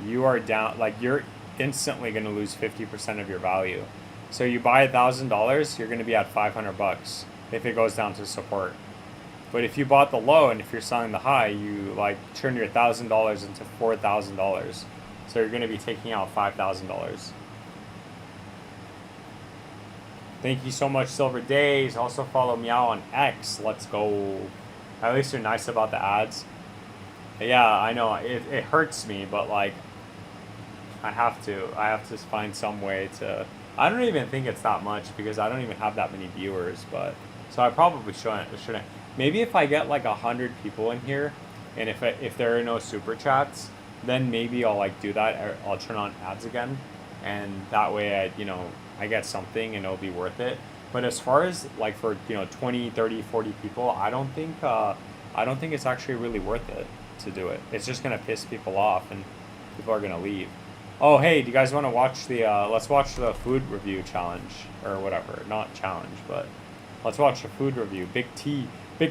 You are down, like you're instantly going to lose 50% of your value. So you buy $1,000, you're going to be at $500 if it goes down to support. But if you bought the low and if you're selling the high, you like turn your $1,000 into $4,000. So you're going to be taking out $5,000. Thank you so much, Silver Days. Also follow Meow on X. Let's go. At least you're nice about the ads. Yeah, I know. It hurts me, but like, I have to find some way to. I don't even think it's that much because I don't even have that many viewers. But so I probably shouldn't. Maybe if I get like 100 people in here, and if there are no super chats, then maybe I'll like do that. Or I'll turn on ads again, and that way I get something and it'll be worth it. But as far as like for 20, 30, 40 people, I don't think it's actually really worth it to do it. It's just gonna piss people off and people are gonna leave. Oh hey, do you guys want to watch the let's watch the food review challenge or whatever? Not challenge, but let's watch the food review. Big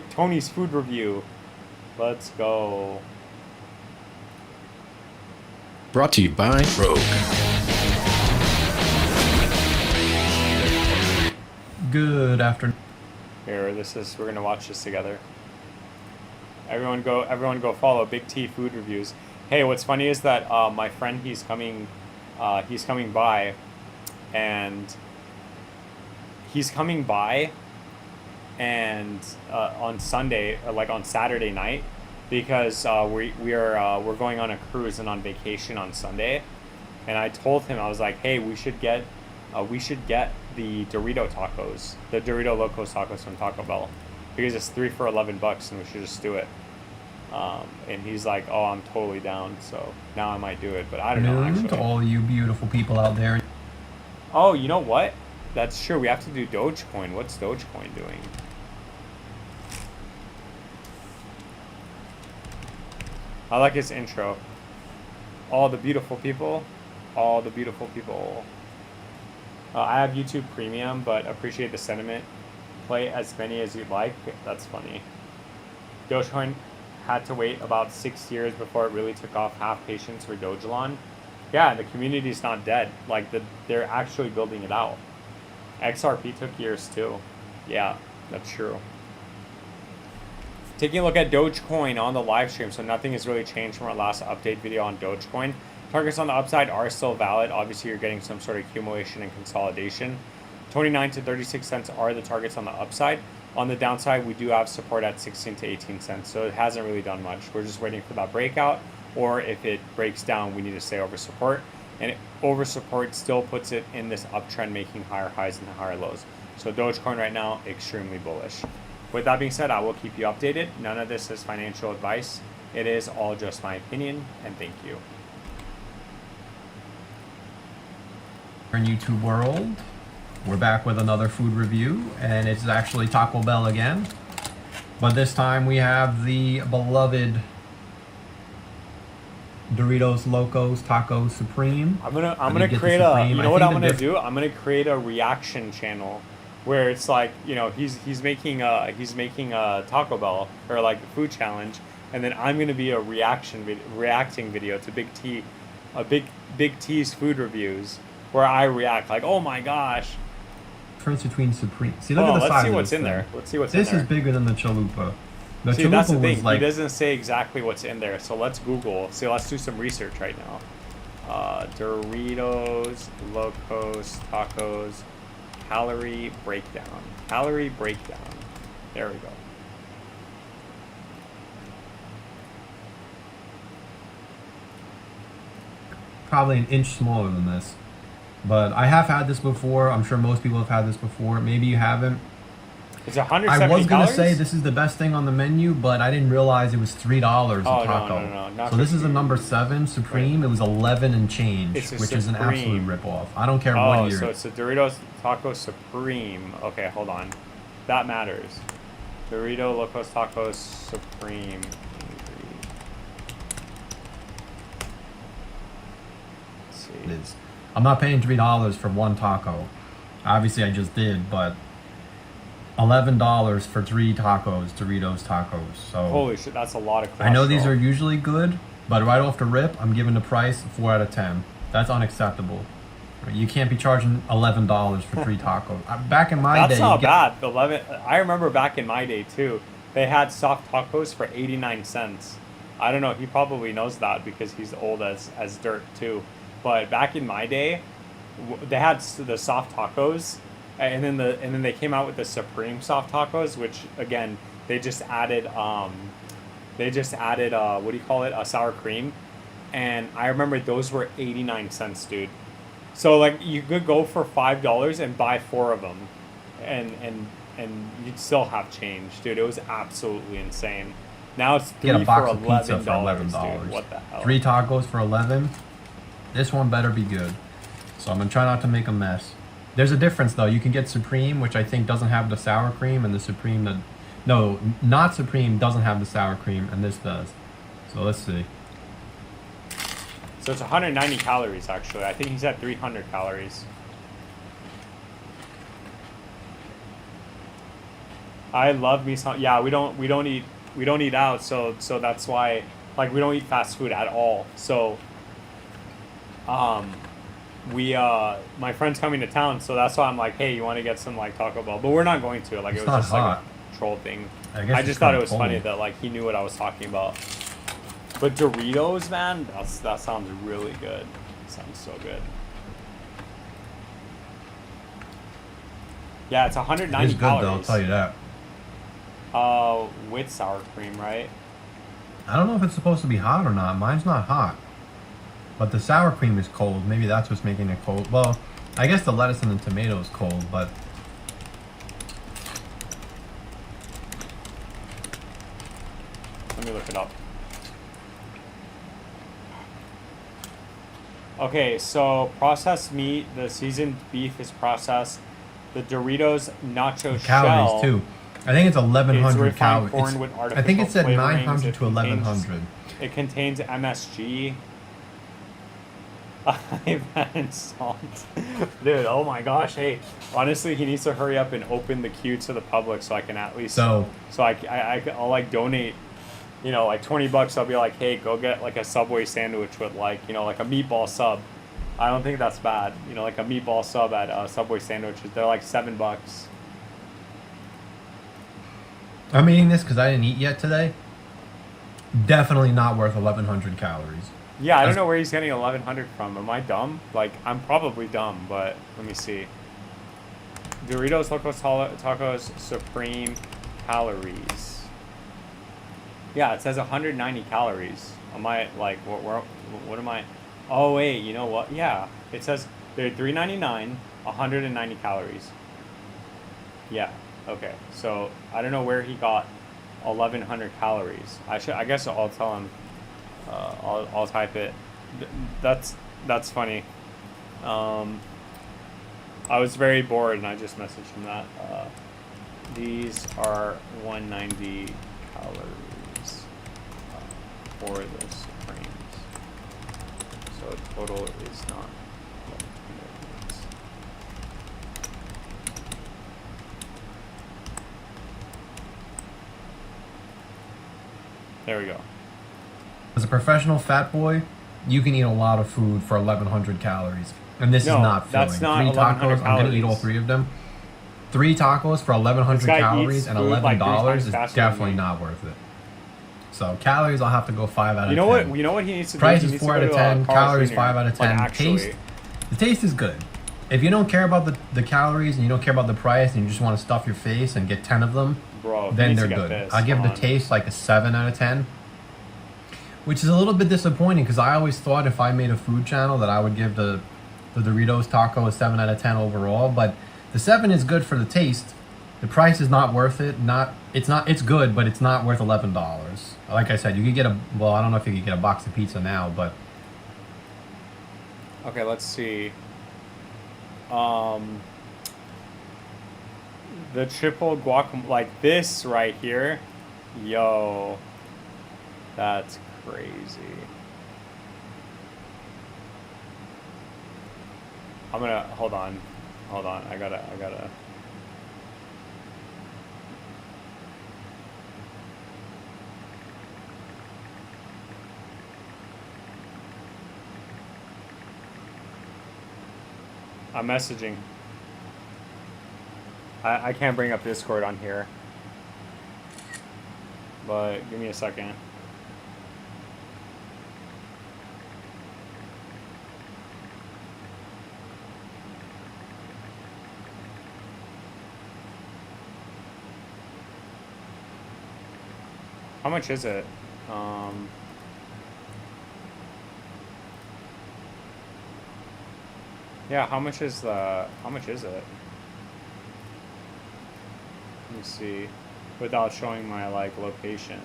Tony's food review. Let's go. Brought to you by Rogue. Good afternoon. Here, we're gonna watch this together. Everyone go follow Big T food reviews. Hey, what's funny is that my friend he's coming by, and on Sunday or like on Saturday night, because we're going on a cruise and on vacation on Sunday, and I told him, I was like, hey, we should get the Dorito tacos, the Dorito Locos tacos from Taco Bell, because it's 3 for $11 and we should just do it. And he's like, oh, I'm totally down. So now I might do it, but I don't know actually. To all you beautiful people out there. Oh, you know what? That's true. We have to do Dogecoin. What's Dogecoin doing? I like his intro. All the beautiful people. All the beautiful people. I have YouTube Premium, but appreciate the sentiment. Play as many as you'd like. That's funny. Dogecoin had to wait about 6 years before it really took off. Half patience for Dogelon. Yeah, the community's not dead. Like they're actually building it out. XRP took years too. Yeah, that's true. Taking a look at Dogecoin on the live stream, so nothing has really changed from our last update video on Dogecoin. Targets on the upside are still valid. Obviously, you're getting some sort of accumulation and consolidation. 29 to 36 cents are the targets on the upside. On the downside, we do have support at 16 to 18 cents, so it hasn't really done much. We're just waiting for that breakout, or if it breaks down, we need to stay over support. And over support still puts it in this uptrend, making higher highs and higher lows. So Dogecoin right now, extremely bullish. With that being said, I will keep you updated. None of this is financial advice. It is all just my opinion, and thank you. In YouTube world, we're back with another food review, and it's actually Taco Bell again. But this time we have the beloved Doritos Locos Taco Supreme. I'm gonna create a, you know what I'm gonna do? I'm gonna create a reaction channel where it's like, he's making a Taco Bell or like a food challenge, and then I'm gonna be a reacting video to Big T's food reviews where I react like, oh my gosh. Difference between Supreme. See, look at the size. Let's see what's in there. Let's see what's in there. This is bigger than the Chalupa. See, that's the thing. He doesn't say exactly what's in there, so let's Google. See, let's do some research right now. Doritos Locos Tacos calorie breakdown. Calorie breakdown. There we go. Probably an inch smaller than this. But I have had this before. I'm sure most people have had this before. Maybe you haven't. It's 170 calories? I was going to say this is the best thing on the menu, but I didn't realize it was $3 a taco. No. So this is a number 7 Supreme. Right. It was 11 and change, which is an absolute ripoff. I don't care what year. So it's a Doritos Taco Supreme. Okay, hold on. That matters. Dorito Locos Tacos Supreme. Let's see. It is. I'm not paying $3 for one taco. Obviously, I just did, but $11 for 3 tacos, Doritos tacos. So holy shit, that's a lot of cholesterol. I know these are usually good, but right off the rip, I'm giving the price 4 out of 10. That's unacceptable. You can't be charging $11 for 3 tacos. Back in my day, that's not bad. I remember back in my day too. They had soft tacos for 89 cents. I don't know. He probably knows that because he's old as dirt too. But back in my day, they had the soft tacos, And then they came out with the Supreme soft tacos, which again they just added what do you call it, a sour cream, and I remember those were 89 cents, dude. So like you could go for $5 and buy four of them, and you'd still have change, dude. It was absolutely insane. Now it's Get a three box for of pizza for $11, $11. dude. What the hell? 3 tacos for 11. This one better be good. So I'm gonna try not to make a mess. There's a difference though. You can get Supreme, which I think doesn't have the sour cream, and the Supreme that, no, not Supreme doesn't have the sour cream, and this does. So let's see. So it's 190 calories actually. I think he said 300 calories. I love me some. Yeah, we don't eat out, so that's why, like, we don't eat fast food at all. So my friend's coming to town, so that's why I'm like, hey, you want to get some like Taco Bell? But we're not going to. Like, It's it was not just hot. like a troll thing. I guess I it's just thought kinda it was funny cold. that like he knew what I was talking about. But Doritos, man, that sounds really good. Sounds so good. Yeah, it's 190 It's good calories. though, I'll tell you that. With sour cream, right? I don't know if it's supposed to be hot or not. Mine's not hot. But the sour cream is cold. Maybe that's what's making it cold. Well, I guess the lettuce and the tomato is cold, but Let me look it up. Okay, so processed meat, the seasoned beef is processed. The Doritos nacho calories shell too. I think it's 1,100 refined calories. corn with I think it said artificial 900 flavorings. to 1,100. It contains MSG. And salt. Dude, oh my gosh, hey. Honestly, he needs to hurry up and open the queue to the public so I can at least... So I'll like donate, you know, like $20. I'll be like, hey, go get like a Subway sandwich with like, you know, like a meatball sub. I don't think that's bad. You know, like a meatball sub at Subway sandwiches. They're like $7. I'm eating this because I didn't eat yet today. Definitely not worth 1,100 calories. Yeah, I don't know where he's getting 1,100 from. Am I dumb? Like, I'm probably dumb, but let me see. Doritos Tacos Supreme calories. Yeah, it says 190 calories. Am I like what am I? Oh wait, you know what? Yeah, it says they're $3.99, 190 calories. Yeah. Okay. So I don't know where he got 1,100 calories. I guess I'll tell him. I'll type it. That's funny. I was very bored and I just messaged him that. These are 190 calories for the Supremes. So total is not 1,100. There we go. As a professional fat boy, you can eat a lot of food for 1,100 calories. And this No, is not filling. that's not 3 1,100 tacos, I'm going to eat all calories. 3 of them. 3 tacos for 1,100 This guy calories eats and food like 3 $11 times is faster than definitely me. not worth it. So calories, I'll have to go 5 out of 10. You know what he needs to Price do? is He needs 4 to out go of to, 10. Carl's Calories Jr., 5 out of 10. Like, actually. Taste, the taste is good. If you don't care about the calories and you don't care about the price and you just want to stuff your face and get 10 of them, Bro, he then needs they're to get good. this. I give Come the on. taste like a 7 out of 10. Which is a little bit disappointing because I always thought if I made a food channel that I would give the Doritos taco a 7 out of 10 overall. But the 7 is good for the taste. The price is not worth it. It's good, but it's not worth $11. Like I said, you could get I don't know if you could get a box of pizza now, but Okay, let's see. The triple guacamole, like this right here. Yo, that's crazy. I'm gonna hold on. I gotta. I'm messaging. I can't bring up Discord on here. But give me a second. How much is it? Yeah, how much is it? Let me see, without showing my like location.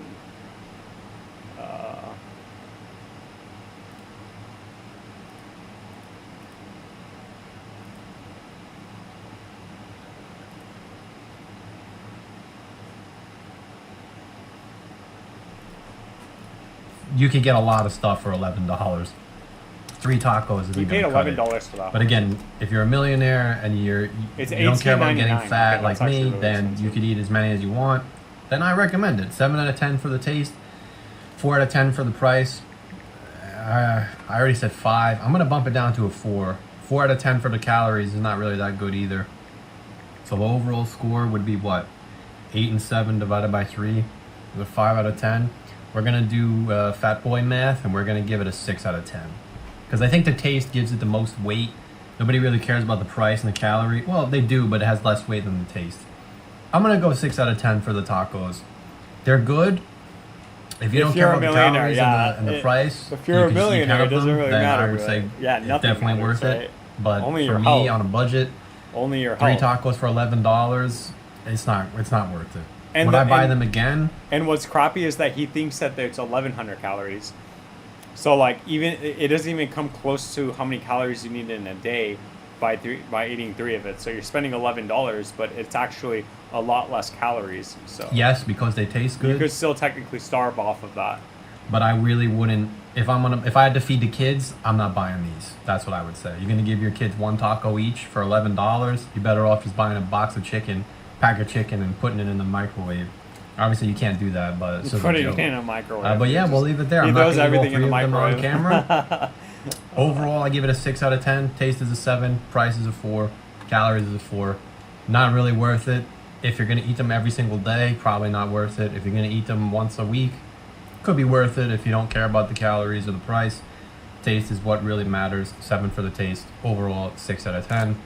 You could get a lot of stuff for $11. 3 tacos. We paid $11 for that. But again, if you're a millionaire and you don't care about getting fat like me, really then expensive. you could eat as many as you want. Then I recommend it. 7 out of 10 for the taste, 4 out of 10 for the price. I already said 5. I'm gonna bump it down to a 4. 4 out of 10 for the calories is not really that good either. So the overall score would be what? 8 and 7 divided by 3 is a 5 out of 10. We're gonna do fat boy math, and we're gonna give it a 6 out of 10. Because I think the taste gives it the most weight. Nobody really cares about the price and the calorie. Well, they do, but it has less weight than the taste. I'm gonna go 6 out of 10 for the tacos. They're good. If you don't care about the calories and the price, if you're a millionaire, it doesn't really matter. I would say nothing it's definitely matters, worth right? it. But Only for your me, health. on a budget, Only your 3 health. tacos for $11, it's not worth it. And Would I buy them again? And what's crappy is that he thinks that it's 1,100 calories. So like even it doesn't even come close to how many calories you need in a day by eating 3 of it. So you're spending $11, but it's actually a lot less calories. So Yes, because they taste good. you could still technically starve off of that. But I really wouldn't. If I had to feed the kids, I'm not buying these. That's what I would say. You're gonna give your kids 1 taco each for $11. You're better off just buying a box of chicken, pack of chicken, and putting it in the microwave. Obviously, you can't do that, but it's Put it in a microwave. But yeah, we'll leave it there. He I'm not throws gonna everything go in the 3 of them on microwave. camera. Overall, I give it a 6 out of 10. Taste is a 7. Price is a 4. Calories is a 4. Not really worth it. If you're gonna eat them every single day, probably not worth it. If you're gonna eat them once a week, could be worth it if you don't care about the calories or the price. Taste is what really matters. 7 for the taste. Overall, 6 out of 10.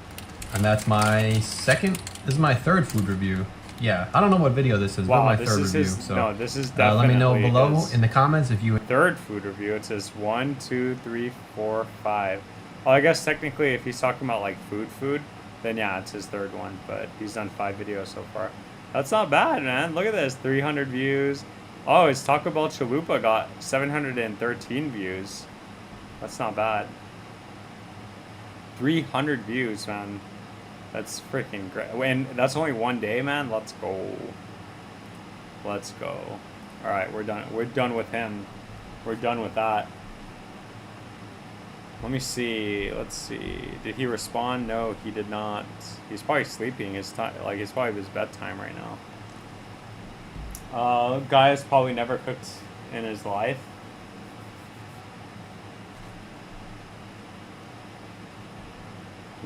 And that's my second. This is my third food review. Yeah, I don't know what video this is. Wow, but my this third is review. his, So no, this is definitely let me know below his in the comments if you. third food review. It says 1, 2, 3, 4, 5. Well, I guess technically, if he's talking about like food, then yeah, it's his third one. But he's done 5 videos so far. That's not bad, man. Look at this, 300 views. Oh, his Taco Bell Chalupa got 713 views. That's not bad. 300 views, man. That's freaking great. And that's only one day, man. Let's go. Let's go. All right, we're done. We're done with him. We're done with that. Let me see. Let's see. Did he respond? No, he did not. He's probably sleeping. It's probably his bedtime right now. Guy has probably never cooked in his life.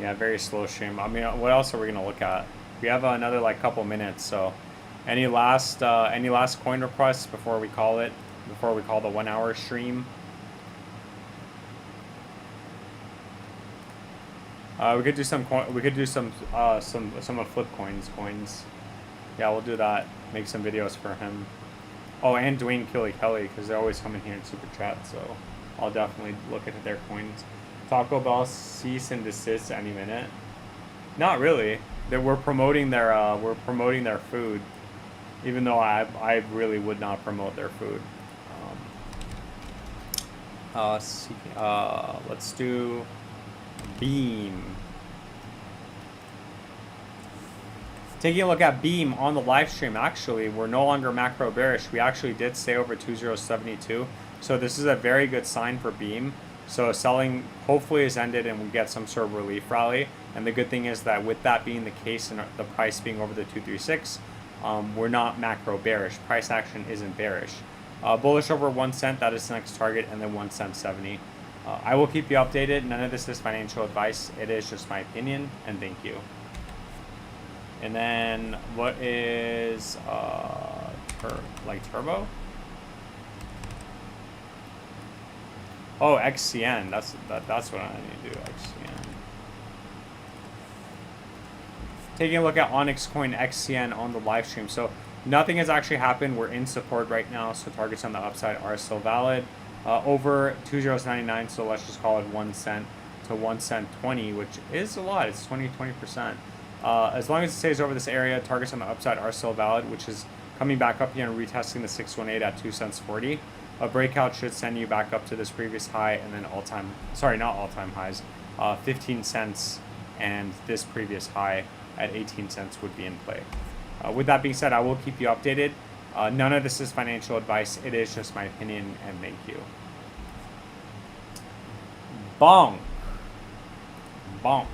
Yeah, very slow stream. I mean, what else are we gonna look at? We have another like couple minutes. So, any last coin requests before we call it? Before we call the 1 hour stream? We could do some of Flip coins. Yeah, we'll do that. Make some videos for him. Oh, and Dwayne Kelly, because they're always coming here in super chat. So I'll definitely look at their coins. Taco Bell cease and desist any minute. Not really. We're promoting their food, even though I really would not promote their food. Let's do Beam. Taking a look at Beam on the live stream, actually, we're no longer macro bearish. We actually did stay over 2072. So this is a very good sign for Beam. So selling hopefully has ended and we get some sort of relief rally. And the good thing is that with that being the case and the price being over the 236, we're not macro bearish. Price action isn't bearish. Bullish over 1 cent, that is the next target, and then 1 cent 70. I will keep you updated. None of this is financial advice. It is just my opinion, and thank you. And then what is turbo? Oh, XCN. That's what I need to do. XCN. Taking a look at Onyx Coin XCN on the live stream. So Nothing has actually happened. We're in support right now, so targets on the upside are still valid. Over 2 zeros 99, so let's just call it 1 cent to 1 cent 20, which is a lot. It's 20%. As long as it stays over this area, targets on the upside are still valid, which is coming back up here and retesting the 618 at 2 cents 40. A breakout should send you back up to this previous high and then not all-time highs, 15 cents and this previous high at 18 cents would be in play. With that being said, I will keep you updated. None of this is financial advice. It is just my opinion, and thank you. Bonk. Bonk.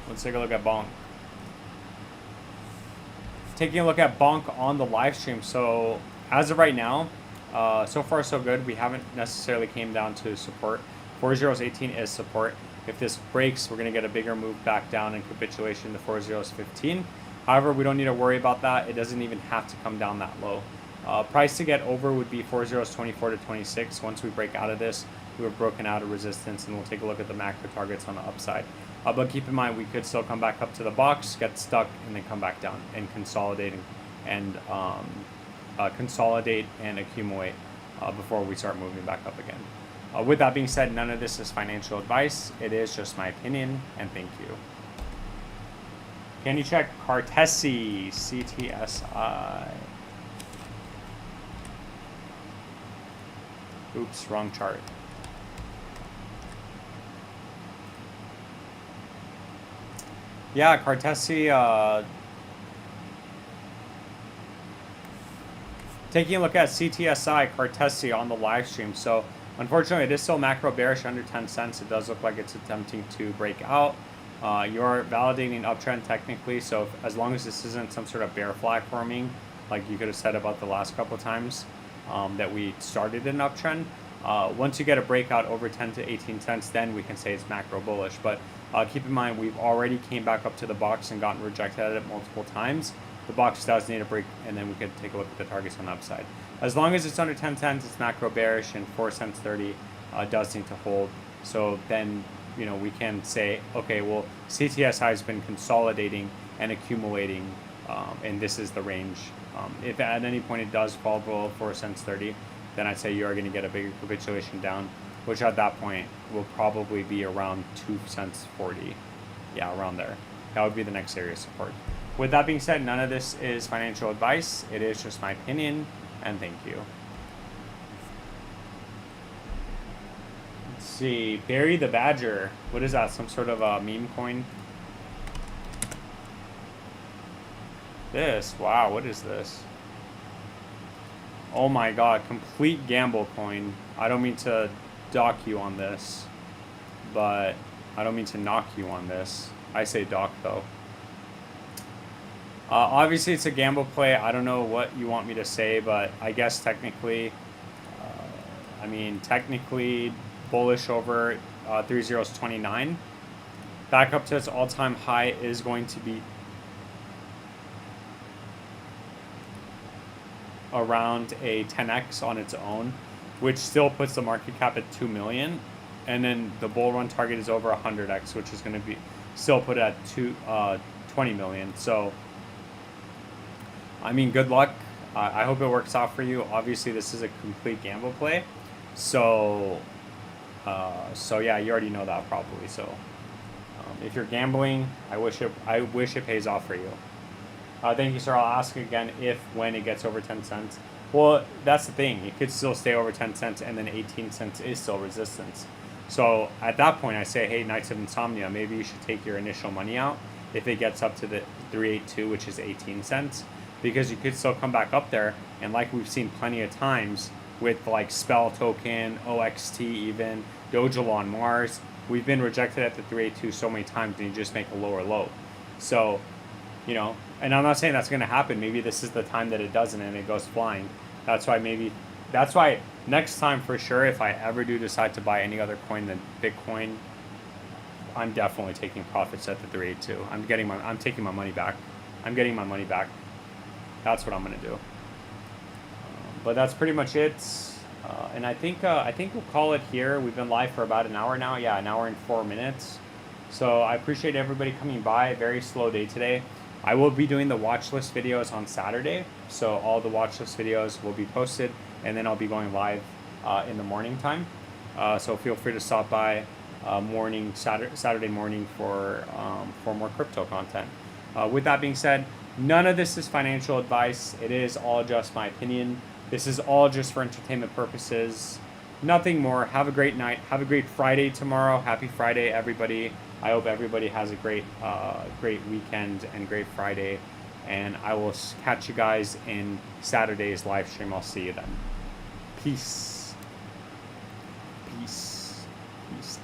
Let's take a look at Bonk. Taking a look at Bonk on the live stream. So as of right now, so far so good. We haven't necessarily came down to support. 4 zeros 18 is support. If this breaks, we're going to get a bigger move back down in capitulation to 4 zeros 15. However, we don't need to worry about that. It doesn't even have to come down that low. Price to get over would be 4 zeros 24 to 26. Once we break out of this, we have broken out of resistance, and we'll take a look at the macro targets on the upside. But keep in mind, we could still come back up to the box, get stuck, and then come back down and consolidate and accumulate before we start moving back up again. With that being said, none of this is financial advice. It is just my opinion, and thank you. Can you check Cartesi, CTSI? Oops, wrong chart. Yeah, Cartesi, taking a look at CTSI, Cartesi on the live stream. So unfortunately, it is still macro bearish under 10 cents. It does look like it's attempting to break out. You're validating uptrend technically, so as long as this isn't some sort of bear flag forming, like you could have said about the last couple of times that we started an uptrend, once you get a breakout over 10 to 18 cents, then we can say it's macro bullish. But keep in mind, we've already came back up to the box and gotten rejected at it multiple times. The box does need a break, and then we could take a look at the targets on the upside. As long as it's under 10 cents, it's macro bearish, and 4 cents 30 does need to hold. So then, we can say, okay, well, CTSI has been consolidating and accumulating, and this is the range. If at any point it does fall below 4 cents 30, then I'd say you are going to get a bigger capitulation down, which at that point will probably be around 2 cents 40. Yeah, around there. That would be the next area of support. With that being said, none of this is financial advice. It is just my opinion, and thank you. Let's see. Barry the Badger. What is that? Some sort of a meme coin? This. Wow, what is this? Oh my god. Complete gamble coin. I don't mean to dock you on this, but I don't mean to knock you on this. I say dock, though. Obviously, it's a gamble play. I don't know what you want me to say, but I guess technically, technically bullish over 3 zeros 29. Back up to its all-time high is going to be around a 10x on its own, which still puts the market cap at 2 million. And then the bull run target is over 100x, which is going to be still put at 20 million. So good luck. I hope it works out for you. Obviously, this is a complete gamble play. So yeah, you already know that probably. So if you're gambling, I wish it pays off for you. Thank you, sir. I'll ask again when it gets over 10 cents. Well, that's the thing. It could still stay over 10 cents, and then 18 cents is still resistance. So at that point, I say, hey, Knights of Insomnia, maybe you should take your initial money out if it gets up to the 382, which is 18 cents. Because you could still come back up there, and like we've seen plenty of times with like Spell Token, OXT even, Dojo on Mars, we've been rejected at the 382 so many times, and you just make a lower low. So, and I'm not saying that's going to happen. Maybe this is the time that it doesn't and it goes flying. That's why next time for sure, if I ever do decide to buy any other coin than Bitcoin, I'm definitely taking profits at the 382. I'm taking my money back. I'm getting my money back. That's what I'm going to do. But that's pretty much it. And I think we'll call it here. We've been live for about an hour now. Yeah, an hour and 4 minutes. So I appreciate everybody coming by. Very slow day today. I will be doing the watch list videos on Saturday, so all the watch list videos will be posted, and then I'll be going live in the morning time. So feel free to stop by Saturday morning for more crypto content. With that being said, none of this is financial advice. It is all just my opinion. This is all just for entertainment purposes. Nothing more. Have a great night. Have a great Friday tomorrow. Happy Friday, everybody. I hope everybody has a great weekend and great Friday. And I will catch you guys in Saturday's live stream. I'll see you then. Peace. Peace. Peace.